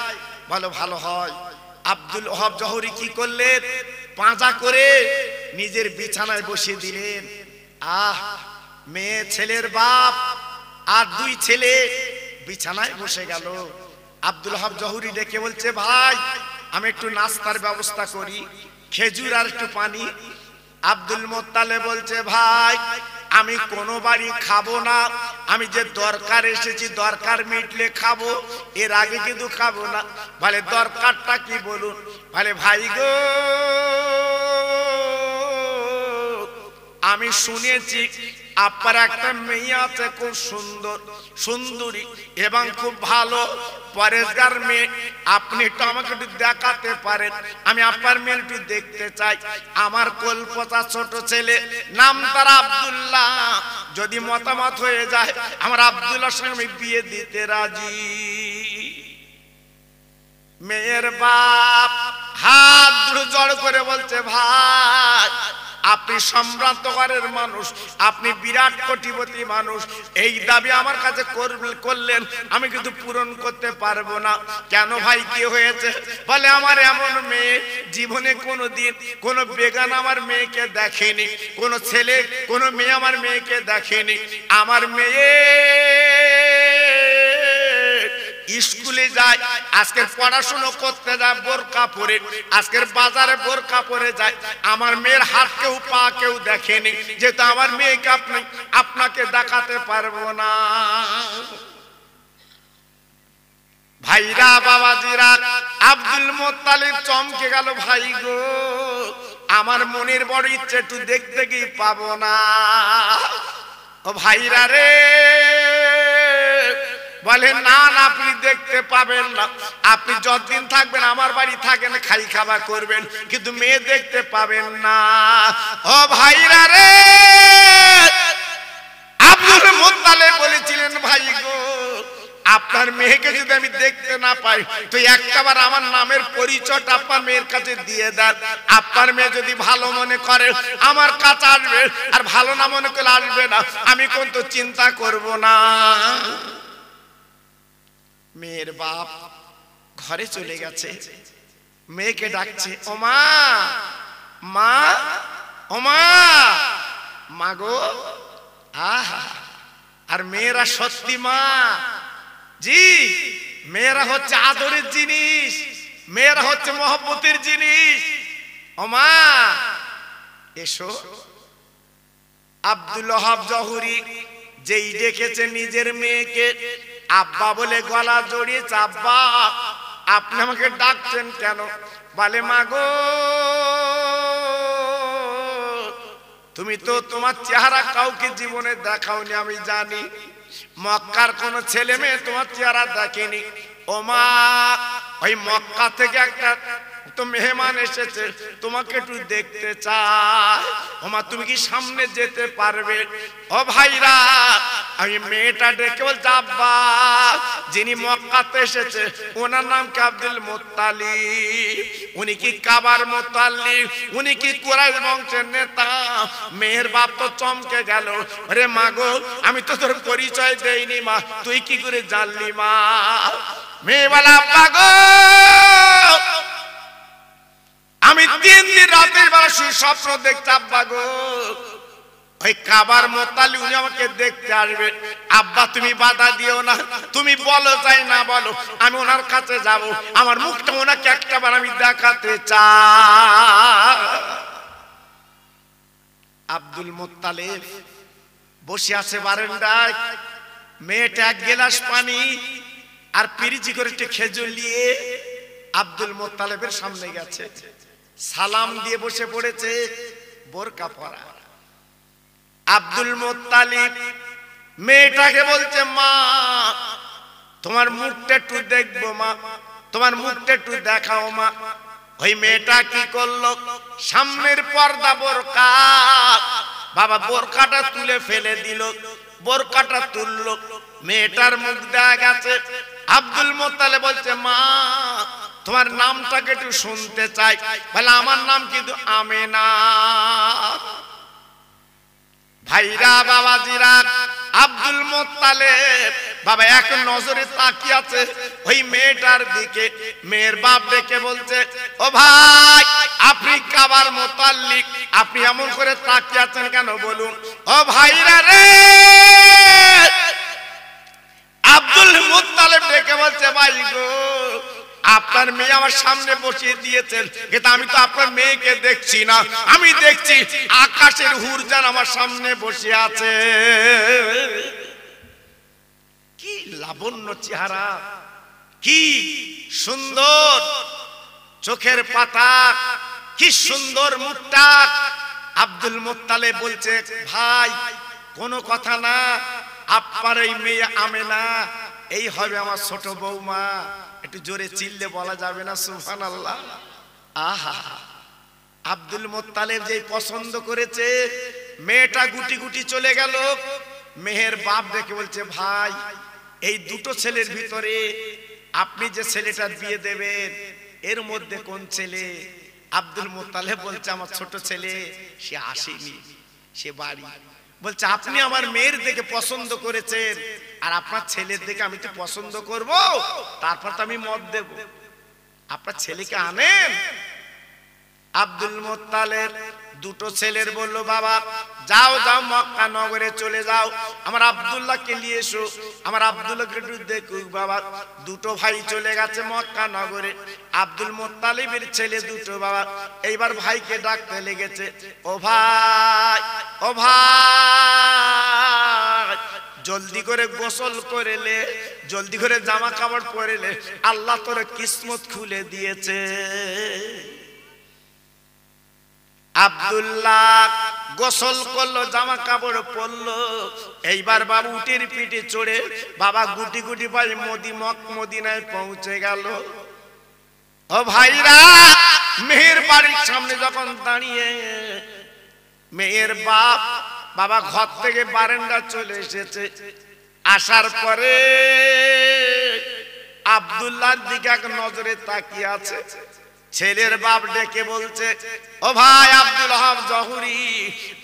ভালো ভালো হয়। আব্দুল ওয়াহাব জহুরি কি করলেন? পাঁজা করে নিজের বিছানায় বসিয়ে দিলেন। আহ, মেয়ে ছেলের বাপ আর 2 ছেলে বিছানায় বসে গেল। আব্দুল ওয়াহাব জহুরি ডেকে বলছে, ভাই আমি একটু নাস্তার ব্যবস্থা করি, খেজুর আর একটু পানি। আব্দুল মুত্তালিব বলছে, ভাই আমি কোনো বাড়ি খাবো না, আমি যে দরকার এসেছি দরকার মিটলে খাবো, এর আগে কিন্তু খাবো না। বলে দরকারটা কি বলুন? বলে ভাই গো, আমি শুনেছি আপনার একটা মেয়ে আছে খুব সুন্দর সুন্দরী এবং খুব ভালো পরেশগার মেয়ে, আপনি একটু আমাকে একটু দেখাতে পারেন? আমি আপনার মেয়ে একটু দেখতে চাই। আমার কলপতা ছোট ছেলে, নাম তার আব্দুল্লাহ, যদি মতামত হয়ে যায় আমার আব্দুল্লাহর সঙ্গে আমি বিয়ে দিতে রাজি। মেয়ের বাপ হাত দুটো জড় করে বলছে, ভাই আপনি সম্ভ্রান্ত ঘরের মানুষ, আপনি বিরাট কোটিপতি মানুষ, এই দাবি আমার কাছে করলেন, আমি কিন্তু পূরণ করতে পারবো না। কেন ভাই, কি হয়েছে? বলে আমার এমন মেয়ে জীবনে কোনোদিন কোনো বেগান আমার মেয়েকে দেখেনি, কোনো ছেলে কোনো মেয়ে আমার মেয়েকে দেখেনি। আমার মেয়ে স্কুলে যায়, আজকের পড়াশোনা করতে যায় বোরকা পরে, আজকের বাজারে বোরকা পরে যায়। আমার মেয়ের হাত কেউ পা কেউ দেখেনি, যেহেতু আমার মেয়েকে আপনাকে দেখাতে পারবো না। ভাইরা বাবাজিরা, আব্দুল মুত্তালিব চমকে গেল, ভাই গো আমার মনের বড় ইচ্ছে, একটু দেখতে কি পাবো না? ও ভাইরা রে, বলে না না আপনি দেখতে পাবেন না, আপনি যতদিন থাকবেন আমার বাড়ি থাকেন, খাই খাবার করবেন, কিন্তু মেয়ে দেখতে পাবেন না। ও ভাইরা রে, আব্দুল মুত্তালিব বলেছিলেন, ভাই গো আপনার মেয়েকে যদি আমি দেখতে না পাই তো একটাবার আমার নামের পরিচয়টা আপনার মেয়ের কাছে দিয়ে দেন। আপনার মেয়ে যদি ভালো মনে করে আমার কাছে আসবে, আর ভালো না মনে করে আসবে না, আমি কিন্তু চিন্তা করব না। মেয়ের বাপ ঘরে চলে গেছে, মেয়েকে ডাকছে, ও মা, মা, ও মা, মা গো। আহা, আর মেয়েরা সত্যি মা, জি মেয়েরা হচ্ছে আদরের জিনিস, মেয়েরা হচ্ছে মহব্বতের জিনিস। ও মা এসো। আব্দুল ওয়াহাব জহুরি যেই ডেকেছে নিজের মেয়েকে আব্বা বলে গলা জড়িয়েছে, আব্বা আপনি আমাকে ডাকছেন কেন? বলে মা গো তুমি তো তোমার চেহারা কাউকে জীবনে দেখাওনি, আমি জানি, মক্কার কোন ছেলে মেয়ে তোমার চেহারা দেখেনি। ও মা ওই মক্কা থেকে একটা তো মেহমান এসেছে, তোমাকে একটু দেখতে চায়। ও মা তুমি কি সামনে যেতে পারবে? ও ভাইরা, আমি মেয়েটা ডেকে বলছি, আব্বা যিনি মক্কাতে এসেছে ওনার নাম কি আব্দুল মুত্তালিব, উনি কি কাবার মুত্তালিব, উনি কি কুরাইশ বংশের নেতা? মেয়ের বাপ তো চমকে গেল, আরে মা গো আমি তো তোর পরিচয় দেইনি মা, তুই কি করে জানলি মা? মেয়ে বলে, আব্বা গো আমি 3 দিন রাতের বেলা শুয়ে স্বপ্ন দেখছি, আব্বা গো ওই কাবার মুত্তালিব উনি আমাকে দেখতে আসবে। আব্বা তুমি বাধা দিও না, তুমি বলো চাই না বলো, আমি ওনার কাছে যাব, আমার মুখটা ওনাকে একটাবার আমি দেখাতে চাই। আব্দুল মুত্তালিব বসে আছে বারান্দায়, মেয়েটা 1 গ্লাস পানি আর পিরিচি করে একটু খেজুর নিয়ে আব্দুল মুত্তালিবের সামনে গেছে, সালাম দিয়ে বসে পড়েছে, বোরকা পরা। আব্দুল মুত্তালিব মেয়েটাকে বলছে, মা তোমার মুখটা একটু দেখবো মা, তোমার মুখটা একটু দেখাও মা। ওই মেয়েটা কি করলো, সামনের পর্দা বোরকা, বাবা বোরকাটা তুলে ফেলে দিল, বোরকাটা তুললো, মেয়েটার মুখ দেখা গেছে। আব্দুল মুত্তালিব বলছে, মা তোমার নামটাকে একটু শুনতে চাই। বলে আমার নাম কিন্তু আমেনা। ভাইরা বাবাজিরা, আব্দুল মুত্তালিব বাবা এক নজরে তাকিয়ে আছে ওই মেয়েটার দিকে। মেয়ের বাপ ডেকে বলছে, ও ভাই আপনি কাবার মুত্তালিব, আপনি এমন করে তাকিয়ে আছেন কেন বলুন? ও ভাইরা রে, আব্দুল মুত্তালিব ডেকে বলছে, ভাই গো আপনার মেয়ে আমার সামনে বসিয়ে দিয়েছেন, কিন্তু আমি তো আপনার মেয়েকে দেখছি না, আমি দেখছি আকাশের হুরজান আমার সামনে বসে আছে। কি লাবণ্য চেহারা, কি সুন্দর চোখের পাতা, কি সুন্দর মুখটা, আব্দুল মুত্তালিব বলছে ভাই কোনো কথা না, আপনার এই মেয়ে আমেনা এই হবে আমার ছোট বৌমা। একটু জোরে চিল্লে বলা যাবে না সুবহানাল্লাহ? আহা, আব্দুল মুত্তালিব যেই পছন্দ করেছে, মেয়েটা গুটি গুটি চলে গেল। মেয়ের বাপ দেখে বলছে ভাই এই দুটো ছেলের ভিতরে আপনি যে ছেলেটার বিয়ে দেবেন এর মধ্যে কোন ছেলে? আব্দুল মুত্তালিব বলছে আমার ছোট ছেলে, সে আসেনি, সে বাড়ি। বলছে আপনি আমার মেয়ের দেখে পছন্দ করেছেন, আর আপনার ছেলের দেখে আমি তো পছন্দ করব, তারপর তো আমি মত দেব। আপনার ছেলেকে আনেন। আব্দুল মুত্তালিব দুটো ছেলের বলল বাবা যাও যাও মক্কা নগরে চলে যাও, আমার আব্দুল্লাহকে নিয়ে এসো, আমার আব্দুল্লাহকে একটু দেখুক বাবা। দুটো ভাই চলে গেছে মক্কা নগরে। আব্দুল মুত্তালিবের ছেলে দুটো বাবা এইবার ভাইকে ডাকতে লেগেছে, ও ভাই ও ভাই জলদি করে গোসল করেলে, জলদি করে জামা কাপড় পরেলে, আল্লাহ তোর কিসমত খুলে দিয়েছে। আব্দুল্লাহ গোসল করলো, জামা কাপড় পরলো, এইবার বাবা উটের পিঠে চড়ে বাবা গুটি গুটি পায়ে মদিনায় পৌঁছে গেল। ও ভাইরা, মেয়ের বাড়ির সামনে যখন দাঁড়িয়ে মেয়ের বাপ বাবা ঘর থেকে বারান্দা চলে এসেছে, আসার পরে আব্দুল্লাহর দিকে এক নজরে তাকিয়ে আছে। ছেলের বাপ ডেকে বলছে, ও ভাই আব্দুল ওহাব জহুরি,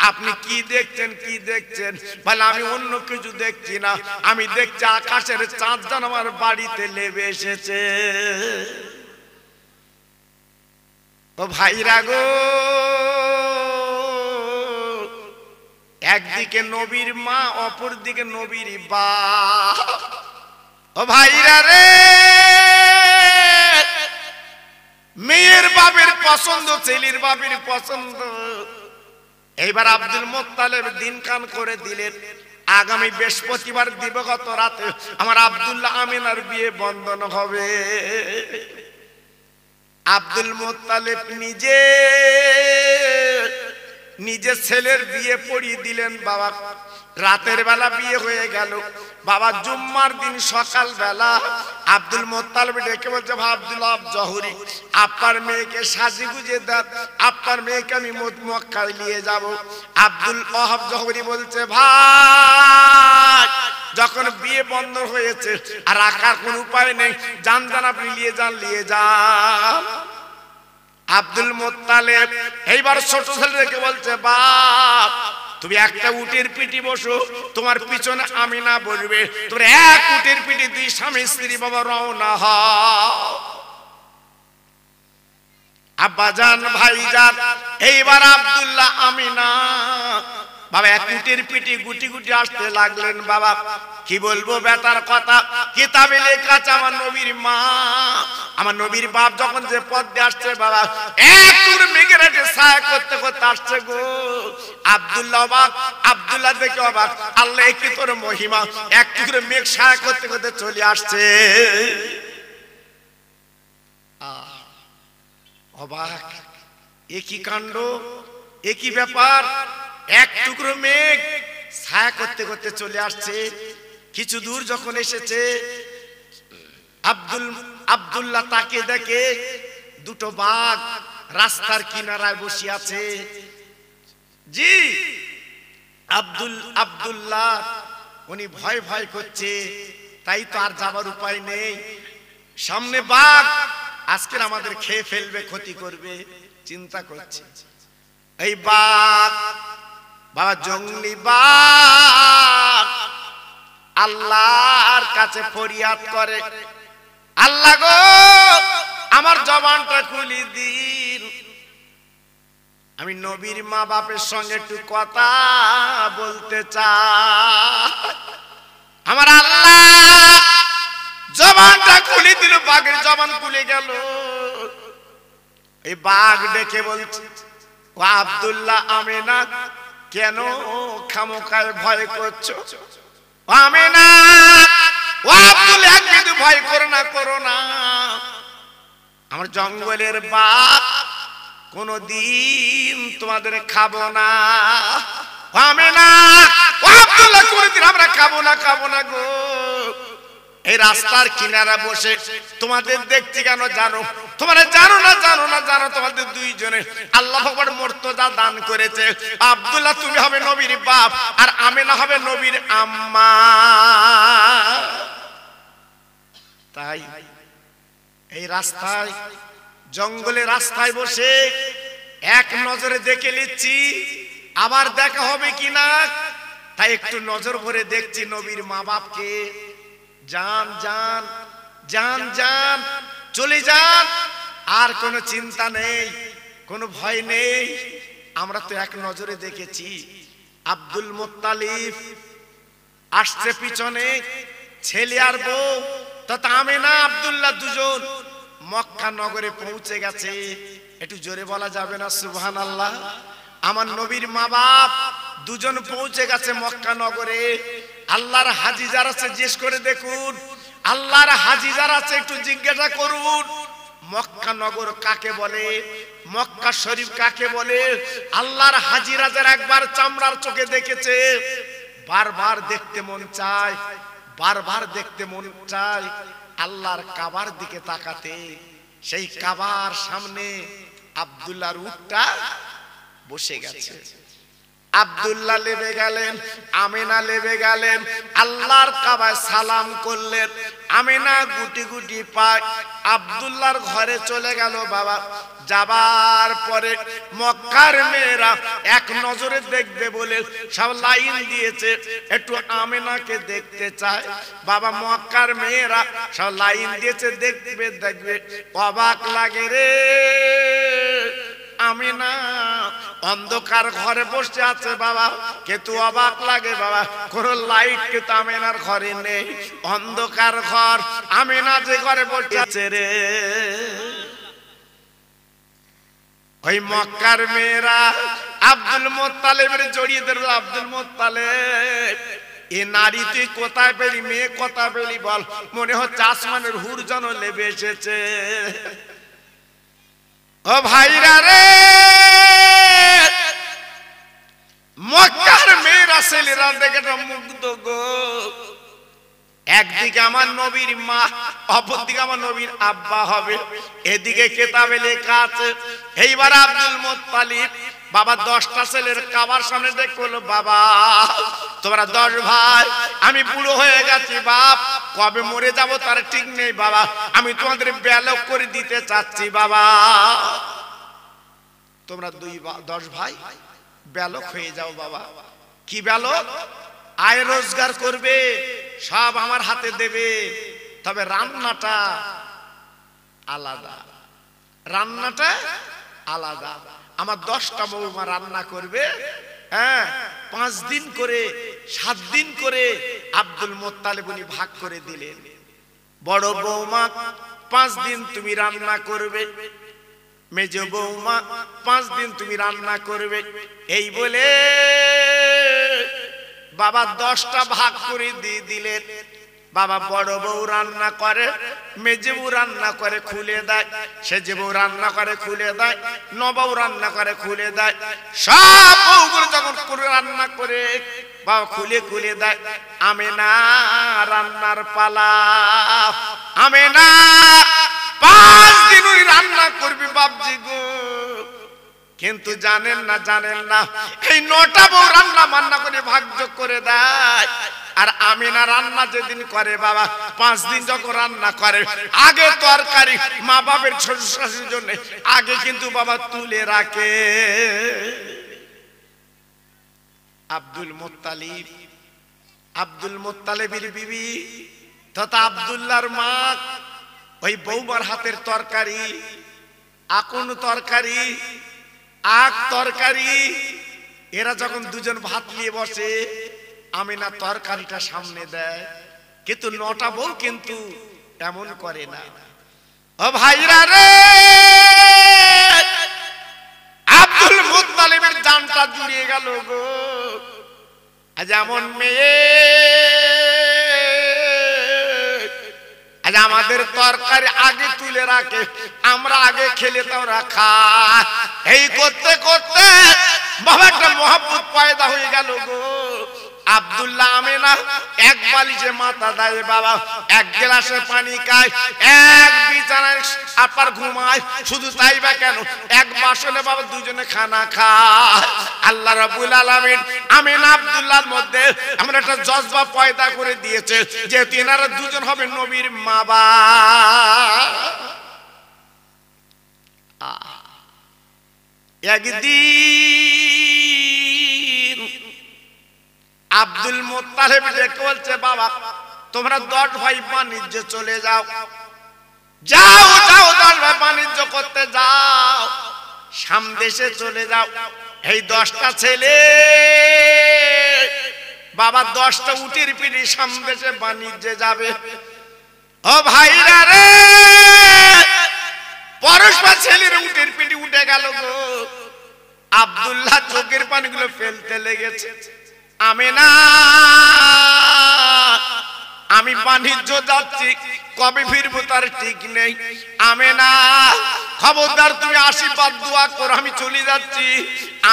আপনি কি দেখছেন কি দেখছেন? বলে আমি অন্য কিছু দেখছি না, আমি দেখছি আকাশের চাঁদ যেন আমার বাড়িতে নেমে এসেছে। ও ভাইরা গো, একদিকে নবীর মা, অপর দিকে নবীর বাপ। ও ভাইরা রে, মেয়ের বাপের পছন্দ, ছেলের বাপের পছন্দ। এইবার আব্দুল মুত্তালিব দিন কান করে দিলেন, আগামী বৃহস্পতিবার দিবগত রাতে আমার আব্দুল্লাহ আমিনার বিয়ে বন্ধন হবে। আব্দুল মুত্তালিব নিজে ছেলের বিয়ে পড়িয়ে দিলেন বাবা। রাতের বেলা বিয়ে হয়ে গেল বাবা। জুম্মার দিন সকাল বেলা আব্দুল মুত্তালিব ডেকে বলছে, ভাই আব্দুল ওহাব জহুরি, আপনার মেয়েকে সাজি গুজে দেন, আপনার মেয়েকে আমি মক্কায় নিয়ে যাব। আব্দুল ওহাব জহুরি বলছে, ভাই যখন বিয়ে বন্ধ হয়েছে আর রাখার কোন উপায় নেই, যান যান আপনি নিয়ে যান, নিয়ে যান। আব্দুল মুত্তালিব এইবার ছোট ছেলেকে বলছে, বাপ তুমি একটা উটের পিঠে বসো, তোমার পিছনে আমিনা বলবে, তোমরা এক উটের পিঠে দুই স্বামী স্ত্রী বাবা রওনা হও। আব্বাজান ভাইজান, এইবার আব্দুল্লাহ আমিনা বাবা এক উটের পিঠে গুটি গুটি আসতে লাগলেন। বাবা কি বলবো বেটার কথা, কিতাবে লেখা আছে আমার নবীর মা, আমার নবীর বাপ যখন যে পথ দিয়ে আসছে বাবা, এক টুকরো মেঘের হাতে ছায়া করতে করতে আসছে গো। আব্দুল্লাহ অবাক, আব্দুল্লাহ দেখে অবাক, আল্লাহ কি তোর মহিমা, এক টুকরো মেঘ ছায়া করতে করতে চলে আসছে। অবাক, একই কাণ্ড, একই ব্যাপার, এক টুকরো মেঘ ছায়া করতে করতে চলে আসছে। কিছু দূর যখন এসেছে আব্দুল্লাহ তাকে দেখে দুটো বাঘ রাস্তার কিনারায় বসে আছে। জি আব্দুল্লাহ উনি ভয় ভয় করছে, তাই তো আর যাবার উপায় নেই। সামনে বাঘ, আজকে আমাদের খেয়ে ফেলবে, ক্ষতি করবে, চিন্তা করছে। এই বাঘ বাবা জঙ্গলি বাঘ আল্লাহর কাছে ফরিয়াদ করে, আল্লাহ গো আমার জবানটা খুলি দিন, আমি নবীর মা বাপের সঙ্গে একটু কথা বলতে চাই। আমার আল্লাহ জবানটা খুলে দিল, বাঘের জবান খুলে গেল। এই বাঘ ডেকে বলছে, ও আব্দুল্লাহ আমিনা, কেন খামোখায় ভয় করছো? আমিনা, ও আব্দুল্লাহ কিন্তু ভয় করো না, করো না, আমার জঙ্গলের বাঘ কোনদিন তোমাদের খাবো না। আমেনা ও আব্দুল্লাহ কোনদিন আমরা খাবো না গো। এই রাস্তার কিনারা বসে তোমাদের দেখছি কেন জানো? তোমরা জানো না তোমাদের দুইজনে আল্লাহ আকবার মর্তজা দান করেছে। আব্দুল্লাহ তুমি হবে নবীর বাপ আর আমেনা হবে নবীর আম্মা। তাই এই রাস্তায় জঙ্গলের রাস্তায় বসে এক নজরে দেখে নিচ্ছি, আবার দেখা হবে কিনা তাই একটু নজর ভরে দেখছি নবীর মা বাপকে। যান যান যান যান চলে যান, আর কোনো চিন্তা নেই, কোনো ভয় নেই। আমরা তো এক নজরে দেখেছি আব্দুল মুত্তালিব আসছে পিছনে, ছেলে আর বউ তথা আমেনা আব্দুল্লাহ দুজন মক্কা নগরে পৌঁছে গেছে। একটু জোরে বলা যাবে না সুবহানাল্লাহ? আমার নবীর মা বাপ দুজন পৌঁছে গেছে মক্কা নগরে। আল্লাহর হাজী যারা আছে জিজ্ঞেস করে দেখুন, আল্লাহর হাজী যারা আছে একটু জিজ্ঞাসা করুন মক্কা নগর কাকে বলে, মক্কা শরীফ কাকে বলে। আল্লাহর হাজীরা যারা একবার চামড়ার চোখে দেখেছে বারবার দেখতে মন চায়, বারবার দেখতে মন চায় আল্লাহর কাবার দিকে তাকাতে। সেই কাবার সামনে আব্দুল্লাহর উটটা বসে গেছে। আব্দুল্লাহ লেবে গেলেন, আমেনা লেবে গেলেন, আল্লাহর কাবায় সালাম করলেন। আমেনা গুটি গুটি পায় আব্দুল্লাহর ঘরে চলে গেল। বাবা যাবার পরে মক্কার মেয়েরা এক নজরে দেখবে বলে সব লাইন দিয়েছে, একটু আমেনাকে দেখতে চায়। বাবা মক্কার মেয়েরা সব লাইন দিয়েছে, দেখবে দেখবে অবাক লাগে রে। আমেনা অন্ধকার ঘরে বসে আছে বাবা, কিন্তু অবাক লাগে বাবা কোন লাইট কিন্তু আমেনার ঘরে নেই, অন্ধকার ঘর। আমেনা যে ঘরে বসে আছে রে, ওই মক্কার মেয়েরা আব্দুল মুত্তালিবের জড়িয়ে ধরল। আব্দুল মুত্তালিব এ নারী তুই কোথায় পেলি, মেয়ে কোথায় পেলি বল? মনে হচ্ছে আসমানের হুর যেন লেবে এসেছে। ও ভাইরা রে, মক্কার মেয়েরা ছেলেরা দেখে মুগ্ধ গো। একদিকে আমার নবীর মা, অপরদিকে আমার নবীর আব্বা হবে। এদিকে কেতাবে লেখা আছে এইবার আব্দুল মুত্তালিব বাবা 10টা ছেলের কাবার সামনে দেখে বলল, বাবা তোমরা 10 ভাই, আমি বুড়ো হয়ে গেছি বাপ, কবে মরে যাব তার ঠিক নেই বাবা, আমি তোমাদের ব্যালক করে দিতে চাচ্ছি বাবা। তোমরা 10 ভাই ব্যালক হয়ে যাও বাবা। কি ব্যালক? আয় রোজগার করবে, সব আমার হাতে দেবে, তবে রান্নাটা আলাদা, রান্নাটা আলাদা। আমার 10টা বৌমা রান্না করবে, হ্যাঁ 5 দিন করে 7 দিন করে আব্দুল মুত্তালিব উনি ভাগ করে দিলেন। বড় বৌমা 5 দিন তুমি রান্না করবে, মেজ বৌমা 5 দিন তুমি রান্না করবে। এই বলে বাবা 10টা ভাগ করে দিয়ে দিলেন। বাবা বড় বউ রান্না করে, মেজে বউ রান্না করে খুলে দেয়, সেজে বউ রান্না করে খুলে দেয়, নবউ রান্না করে খুলে দেয়। সব বউগুলো যখন করে রান্না করে বাবা খুলে খুলে দেয়। আমেনা রান্নার পালা। আমেনা 5 দিন রান্না করবি বাপজি গো, কিন্তু জানেন না এই 9টা বউ রান্না বান্না করে ভাগযোগ করে দেয়। আর আমেনা রান্না যেদিন করে বাবা 5 দিন যখন রান্না করে, আগে তরকারি মা বাপের ছোট শাশুড়ির জন্য আগে কিন্তু বাবা তুলে রাখে। আব্দুল মুত্তালিবের বিবি তথা আব্দুল্লাহর মা ওই বৌমার হাতের তরকারি, আকুন তরকারি, আখ তরকারি, এরা যখন দুজন ভাত নিয়ে বসে আমেনা তরকারিটা সামনে দেয়, কিন্তু 9টা বউ কিন্তু এমন করে না। ও ভাইরা রে, আব্দুল মুত্তালিবের জানটা জুড়িয়ে গেল গো। আজ এমন মেয়ে, আজ আমাদের তরকারি আগে তুলে রাখে, আমরা আগে খেলে তো ওরা খায়। এই করতে করতে বাবা একটা মহব্বত পয়দা হয়ে গেল গো। আব্দুল্লাহ আমেনা এক বালিশে মাথা দেয় বাবা, এক গ্লাসে পানি খায়, এক বিছানায় আপার ঘুমায়। শুধু তাই বা কেন, এক বাসনে বাবা দুজনে খানা খায়। আল্লাহ রাব্বুল আলামিন আমেনা আব্দুল্লাহর মধ্যে আমরা একটা জজবা পয়দা করে দিয়েছে যে তিনারা দুজন হবে নবীর মা বাবা। একদিন আব্দুল মুত্তালিব ডেকে বলছে, বাবা তোমরা 10 ভাই বাণিজ্য চলে যাও, যাও যাও 10 ভাই বাণিজ্য করতে যাও, সামদেশে চলে যাও। এই 10টা ছেলে বাবা 10টা উটের পিঠে সামদেশে বাণিজ্যে যাবে। ও ভাইরা রে, পরস্পর ছেলের উটের পিঠে উঠে গেল গো। আব্দুল্লাহ চোখের পানিগুলো ফেলতে লেগেছে। আমেনা, আমি বাণিজ্য যাচ্ছি, কবে ফিরবো তার ঠিক নেই। আমেনা খবরদার তুমি আশীর্বাদ দোয়া করো, আমি চলে যাচ্ছি।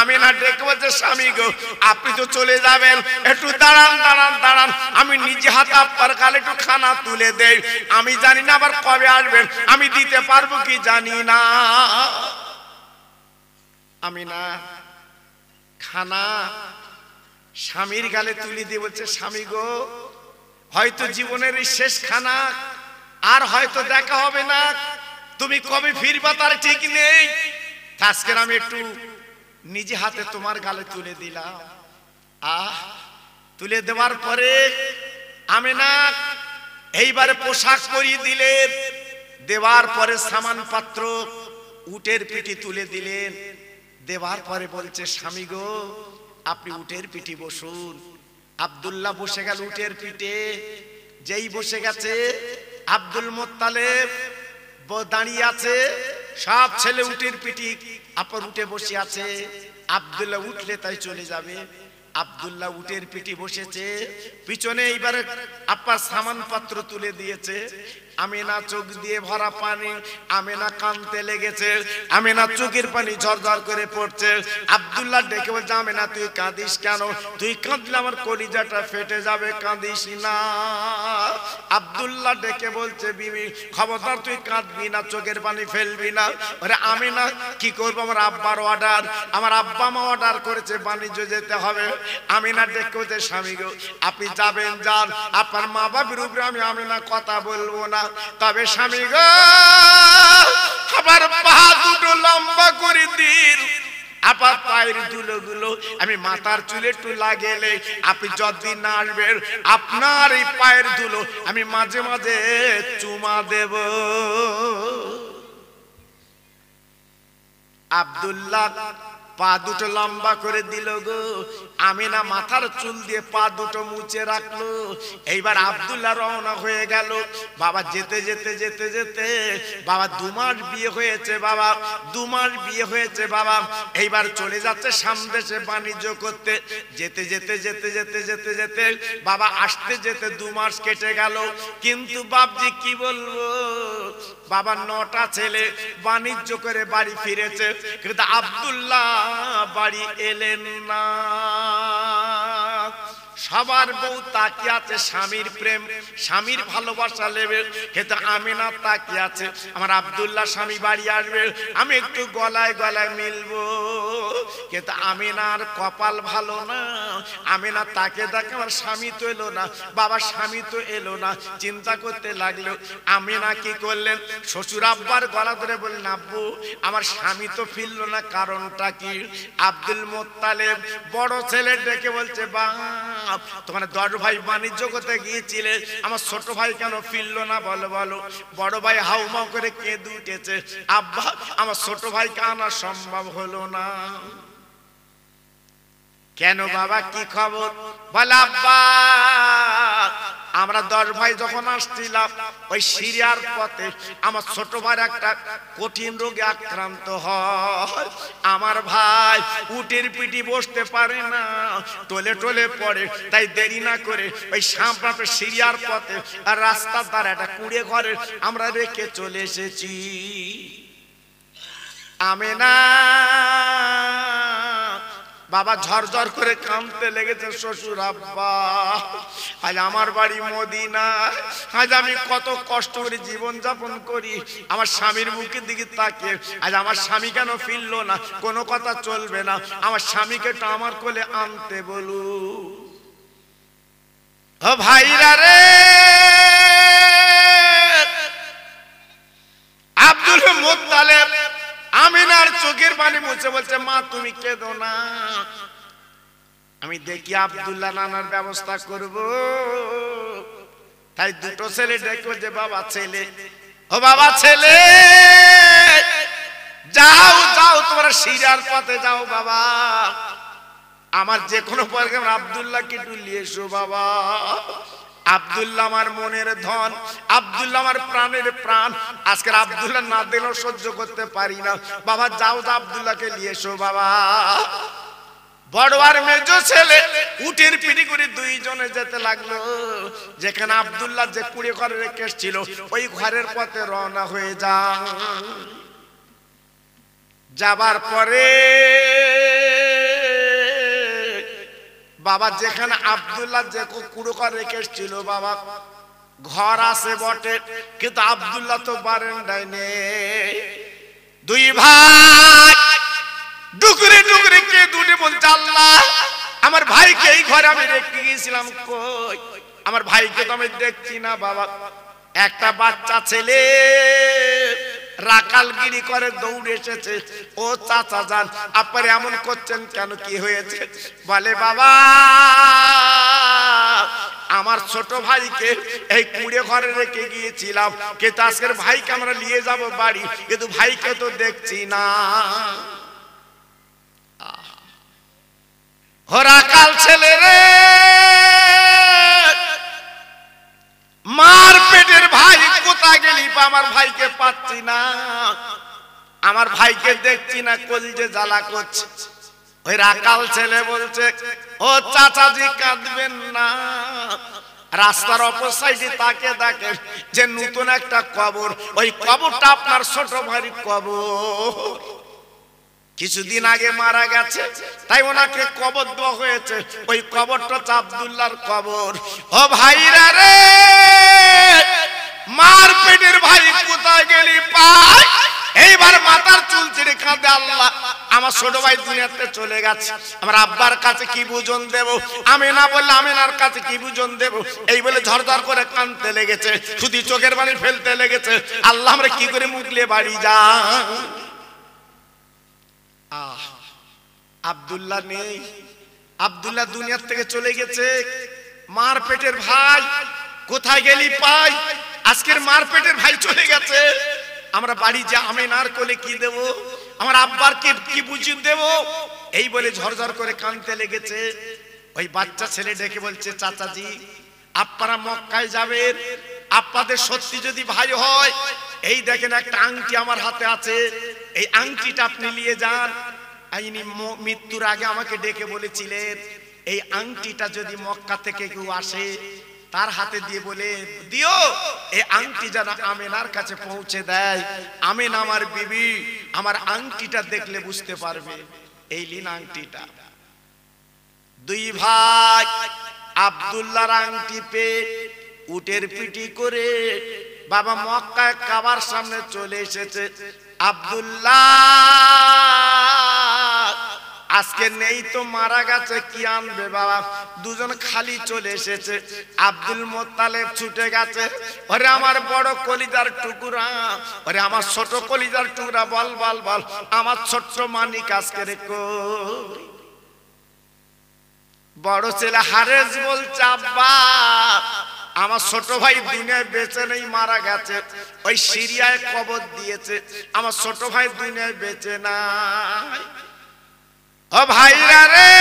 আমেনা ডেকে বলছে, স্বামী গো আপনি তো চলে যাবেন, একটু দাঁড়ান দাঁড়ান দাঁড়ান, আমি নিজে হাতে আপনার গালে একটু খানা তুলে দেই। আমি জানি না আবার কবে আসবেন, আমি দিতে পারবো কি জানি না। আমেনা খানা স্বামীর গালে তুলে দিয়ে বলছে, স্বামী গো হয়তো জীবনের এই শেষ খানা, আর হয়তো দেখা হবে না, তুমি কবে ফিরবা তার ঠিক নেই। আজকে আমি একটু নিজে হাতে তোমার গালে তুলে দিলাম। তুলে দেওয়ার পরে আমেনা এইবারে পোশাক পরিয়ে দিলেন, দেওয়ার পরে সামান পাত্র উটের পিঠে তুলে দিলেন। দেওয়ার পরে বলছে, স্বামী গো আপনি উটের পিঠে বসুন। আব্দুল্লাহ বসে গেল উটের পিঠে। যেই বসে গেছে আব্দুল মুত্তালিব দাঁড়িয়ে আছে, সব ছেলে উটের পিঠে আপন উঠে বসে আছে। আব্দুল্লাহ উঠলে তাই চলে যাবে। আব্দুল্লাহ উটের পিঠে বসেছে, পিছনে এইবারে আপার সামান পাত্র তুলে দিয়েছে। আমেনা চোখ দিয়ে ভরা পানি, আমেনা কাঁদতে লেগেছে, আমেনা চোখের পানি ঝরঝর করে পড়ছে। আব্দুল্লাহ ডেকে বলছে, আমেনা তুই কাঁদিস কেন? তুই কাঁদলে আমার কলিজাটা ফেটে যাবে, কাঁদিস না। আব্দুল্লাহ ডেকে বলছে, বিবি খবরদার তুই কাঁদবি না, চোখের পানি ফেলবি না। আরে আমেনা কি করবো, আমার আব্বার অর্ডার, আমার আব্বা মা অর্ডার করেছে বাণিজ্য যেতে হবে। আমেনা ডেকে বলছে, স্বামী গো আপনি যাবেন যান, আপনার মা বাবার উপরে আমি আমেনা কথা বলবো না, তবে স্বামী গো আমার পা দুটো লম্বা করে দিন, আপনার পায়ের ধুলোগুলো আমি মাথার চুলে একটু লাগেলে আপনি যতদিন না আসবেন আপনার এই পায়ের ধুলো আমি মাঝে মাঝে চুমা দেব। আব্দুল্লাহ পা দুটো লম্বা করে দিল গো। আমেনা মাথার চুল দিয়ে পা দুটো মুছে রাখলো। এইবার আব্দুল্লাহ রওনা হয়ে গেল। বাবা যেতে যেতে যেতে যেতে বাবা 2 মাস বিয়ে হয়েছে, বাবা 2 মাস বিয়ে হয়েছে বাবা। এইবার চলে যাচ্ছে সামদেশে বাণিজ্য করতে। যেতে যেতে যেতে যেতে যেতে যেতে বাবা আসতে যেতে 2 মাস কেটে গেল। কিন্তু বাপজি কি বলবো, বাবা 9টা ছেলে বাণিজ্য করে বাড়ি ফিরেছে, কিন্তু আব্দুল্লাহ বাড়ি এলেন না। সবার বউ তাকিয়ে আছে স্বামীর প্রেম, স্বামীর ভালোবাসা লেবে, কিন্তু আমেনা তাকিয়ে আছে আমার আব্দুল্লাহ স্বামী বাড়ি আসবে, আমি একটু গলায় গলায় মিলবো। কিন্তু আমেনার কপাল ভালো না। আমেনা তাকে দেখে আমার স্বামী তো এলো না, বাবা স্বামী তো এলো না, চিন্তা করতে লাগলো। আমেনা কি করলেন, শ্বশুর আব্বার গলা ধরে বললেন, আব্বু আমার স্বামী তো ফিরলো না, কারণটা কি? আব্দুল মুত্তালিব বড় ছেলে ডেকে বলছে, বাপ তোমার 10 ভাই বাণিজ্য করতে গিয়েছিলে, আমার ছোট ভাই কেন ফিরলো না বলো বলো। বড় ভাই হাউমাউ করে কেঁদে উঠেছে, আব্বা আমার ছোট ভাইকে আনা সম্ভব হলো না। কেন বাবা কি খবর? বলে আব্বা আমরা 10 ভাই যখন আসছিলাম ওই সিরিয়ার পথে আমার ছোট ভাই একটা কঠিন রোগে আক্রান্ত হয়। আমার ভাই উটের পিঠে বসতে পারে না, টলে টলে পড়ে, তাই দেরি না করে ওই সামনে সিরিয়ার পথে আর রাস্তার ধারে একটা কুড়ে ঘরে আমরা রেখে চলে এসেছি। আমেনা বাবা ঝরঝর করে কাঁদতে লেগেছে। শ্বশুর আব্বা, আজ আমার বাড়ি মদিনা, আজ আমি কত কষ্ট করে জীবন যাপন করি, আমার স্বামীর মুখের দিকে তাকিয়ে আজ আমার স্বামী কেন ফিরলো না? কোনো কথা চলবে না, আমার স্বামীকে তো আমার কোলে আনতে বলু। ও ভাইরা রে, আব্দুল মুত্তালিব আমিনার চোখের পানি মুছে বলছে, মা তুমি কেঁদো না, আমি দেখি আব্দুল্লাহ নানার ব্যবস্থা করব। তাই দুটো ছেলে ডেকে যে বাবা ছেলে, ও বাবা ছেলে, যাও যাও তোমরা সিরার পথে যাও বাবা, আমার যে কোনো প্রোগ্রাম আব্দুল্লাহকে একটু নিয়ে এসো বাবা। আব্দুল্লাহ আমার মনের ধন, আব্দুল্লাহ আমার প্রাণের প্রাণ, আজকের আব্দুল্লাহ না দিলেও সহ্য করতে পারি না বাবা, যাও যাও আব্দুল্লাহকে নিয়ে এসো বাবা। বড় আর মেজো ছেলে উটের পিঠে করে দুইজনে যেতে লাগলো। যেখানে আব্দুল্লাহ যে কুড়ে ঘরে রেখে এসেছিল ওই ঘরের পথে রওনা হয়ে যাবার পরে বাবা যেখানে আব্দুল্লাহ যে কুড়ে ঘরে রেখে এসেছিল বাবা, ঘর আছে বটে কিন্তু আব্দুল্লাহ তো বারান্দায় নেই। দুই ভাই ডুকরে ডুকরে কে দুটি বলছে, আল্লাহ আমার ভাইকে এই ঘরে আমি রেখে গিয়েছিলাম, কই আমার ভাইকে তো আমি দেখছি না বাবা। একটা বাচ্চা ছেলে রাকালগিরি করে দৌড়ে এসেছে, ও চাচা যান আপনারা এমন করছেন কেন, কি হয়েছে? বলে বাবা আমার ছোট ভাইকে এই কুড়ে ঘরে রেখে গিয়েছিলাম, কিন্তু আজকের ভাইকে আমরা নিয়ে যাব বাড়ি, কিন্তু ভাইকে তো দেখছি না। হরাকাল ছেলে রে, মার পেটের ভাই কোথায় গেলি? আমার ভাইকে পাচ্ছি না, আমার ভাইকে দেখছি না, কলিজে জ্বালা করছে। ওই রাকাল ছেলে বলছে, ও চাচাজি কাঁদবেন না, রাস্তার অপর সাইডে তাকে দেখেন যে নতুন একটা কবর, ওই কবরটা আপনার ছোট ভাইয়ের কবর, কিছুদিন আগে মারা গেছে, তাই ওনাকে কবর দেওয়া হয়েছে, ওই কবরটা আব্দুল্লাহর কবর। ও ভাইরা রে, মার পেটের ভাই কোথায় গেলি পাই? এইবার মাথার চুল ছিঁড়ে কাঁদে, আল্লাহ আমার ছোট ভাই দুনিয়াতে চলে গেছে, আমার আব্বার কাছে কি বুঝন দেব? আমিনা বললে আমিনার কাছে কি বুঝন দেব? এই বলে ঝরঝর করে কাঁদতে লেগেছে, শুধু চোখের পানি ফেলতে লেগেছে, আল্লাহ আমরা কি করে মুখলে বাড়ি যা। আব্দুল্লাহ নেই, আব্দুল্লাহ দুনিয়ার থেকে চলে গেছে। মার পেটের ভাই কোথায় গেলি পাই? আজকের মার পেটের ভাই চলে গেছে, আমরা বাড়ি যা আমিনার কোলে কি দেব? আমার আব্বার কি বুঝিয়ে দেব? এই বলে ঝরঝর করে কাঁদতে লেগেছে। ওই বাচ্চা ছেলে ডেকে বলছে, চাচাজি আপনারা মক্কায় যাবেন, আপনাদের সত্যি যদি ভাই হয়, এই দেখেন একটা আংটি আমার হাতে আছে, এই আংটিটা আপনি নিয়ে যান। আইনি মৃত্যুর আগে আমাকে ডেকে বলেছিলেন, এই আংটিটা যদি মক্কা থেকে কেউ আসে তার হাতে দিয়ে বলে দিও, এই আংটি যেন আমিনার কাছে পৌঁছে দেয়। আমিনা আমার বিবি, আমার আংটিটা দেখলে বুঝতে পারবে। এই লিন আংটিটা। দুই ভাই আব্দুল্লাহর আংটি পেয়ে উটের পিটি করে বাবা মক্কায় কাবার সামনে চলে এসেছে। আব্দুল্লাহ আজকে নেই তো মারা গেছে, কি আনবে বাবা? দুজন খালি চলে এসেছে। আব্দুল মুত্তালিব ছুটে গেছে, ওরে আমার বড় কলিজার টুকরা, ওরে আমার ছোট কলিজার টুকরা, বল বল বল আমার ছোট্ট মানিক আজকে রে কই? বড় ছেলে হারেস বলছে, আব্বা আমার ছোট ভাই দুনিয়ায় বেঁচে নেই, মারা গেছে, ওই সিরিয়ায় কবর দিয়েছে, আমার ছোট ভাই দুনিয়ায় বেঁচে নাই। ও ভাইরা রে,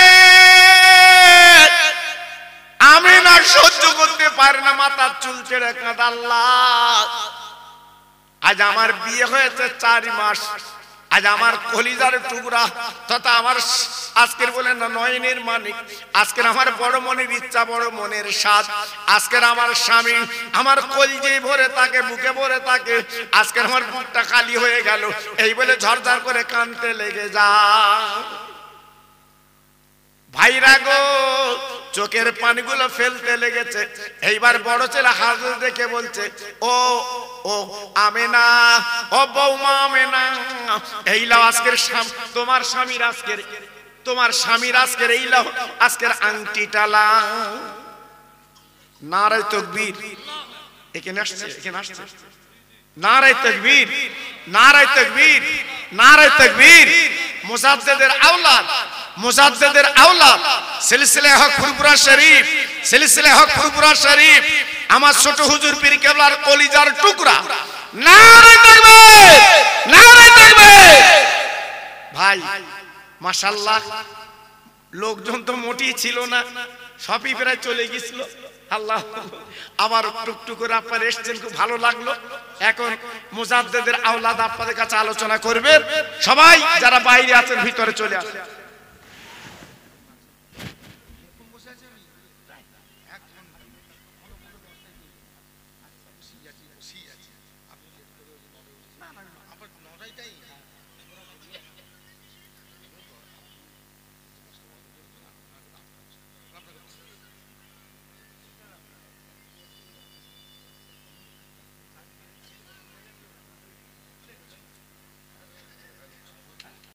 আমি না সহ্য করতে পারি না, মাথার চুল ছেড়ে কাঁদ। আল্লাহ আজ আমার বিয়ে হয়েছে 4 মাস, আজ আমার কলিজার টুকরা তথা আমার আজকের বলেন না নয়নের মানিক, আজকের আমার বড় মনের ইচ্ছা, বড় মনের স্বাদ, আজকের আমার স্বামী আমার কলিজে ভরে থাকে, বুকে ভরে থাকে, আজকের আমার বুকটা খালি হয়ে গেল। এই বলে ঝরঝর করে কাঁদতে লেগে যা। ভাইরা গো, চোখের পানিগুলো ফেলতে লেগেছে। এইবার বড় ছেলে হাজর দেখে বলছে, ও ও আমেনা, ও বৌমা আমেনা, এই লাও আজকের তোমার স্বামীর আজকের এই লাও আজকের আংটিটা লাও। নারে তাকবীর, এখানে আসছে। নারে তাকবীর, নারে তাকবীর, নারে তাকবীর। মুজাদ্দিদের আওলাদ সিলসিলা হক ফুরফুরা শরীফ, আমার ছোট হুজুর পীর কেবলার কলিজার টুকরা। নারে তাকবীর, নারে তাকবীর। ভাই মাশাআল্লাহ, লোকজন তো মোটেই ছিল না, সবই প্রায় চলে গেছিল। আল্লাহ, আবার টুকটুক করে আপনারা এসেছেন, খুব ভালো লাগলো। এখন মুজাদ্দিদের আওলাদ আপনাদের কাছে আলোচনা করবেন। সবাই যারা বাইরে আছেন ভিতরে চলে আসেন।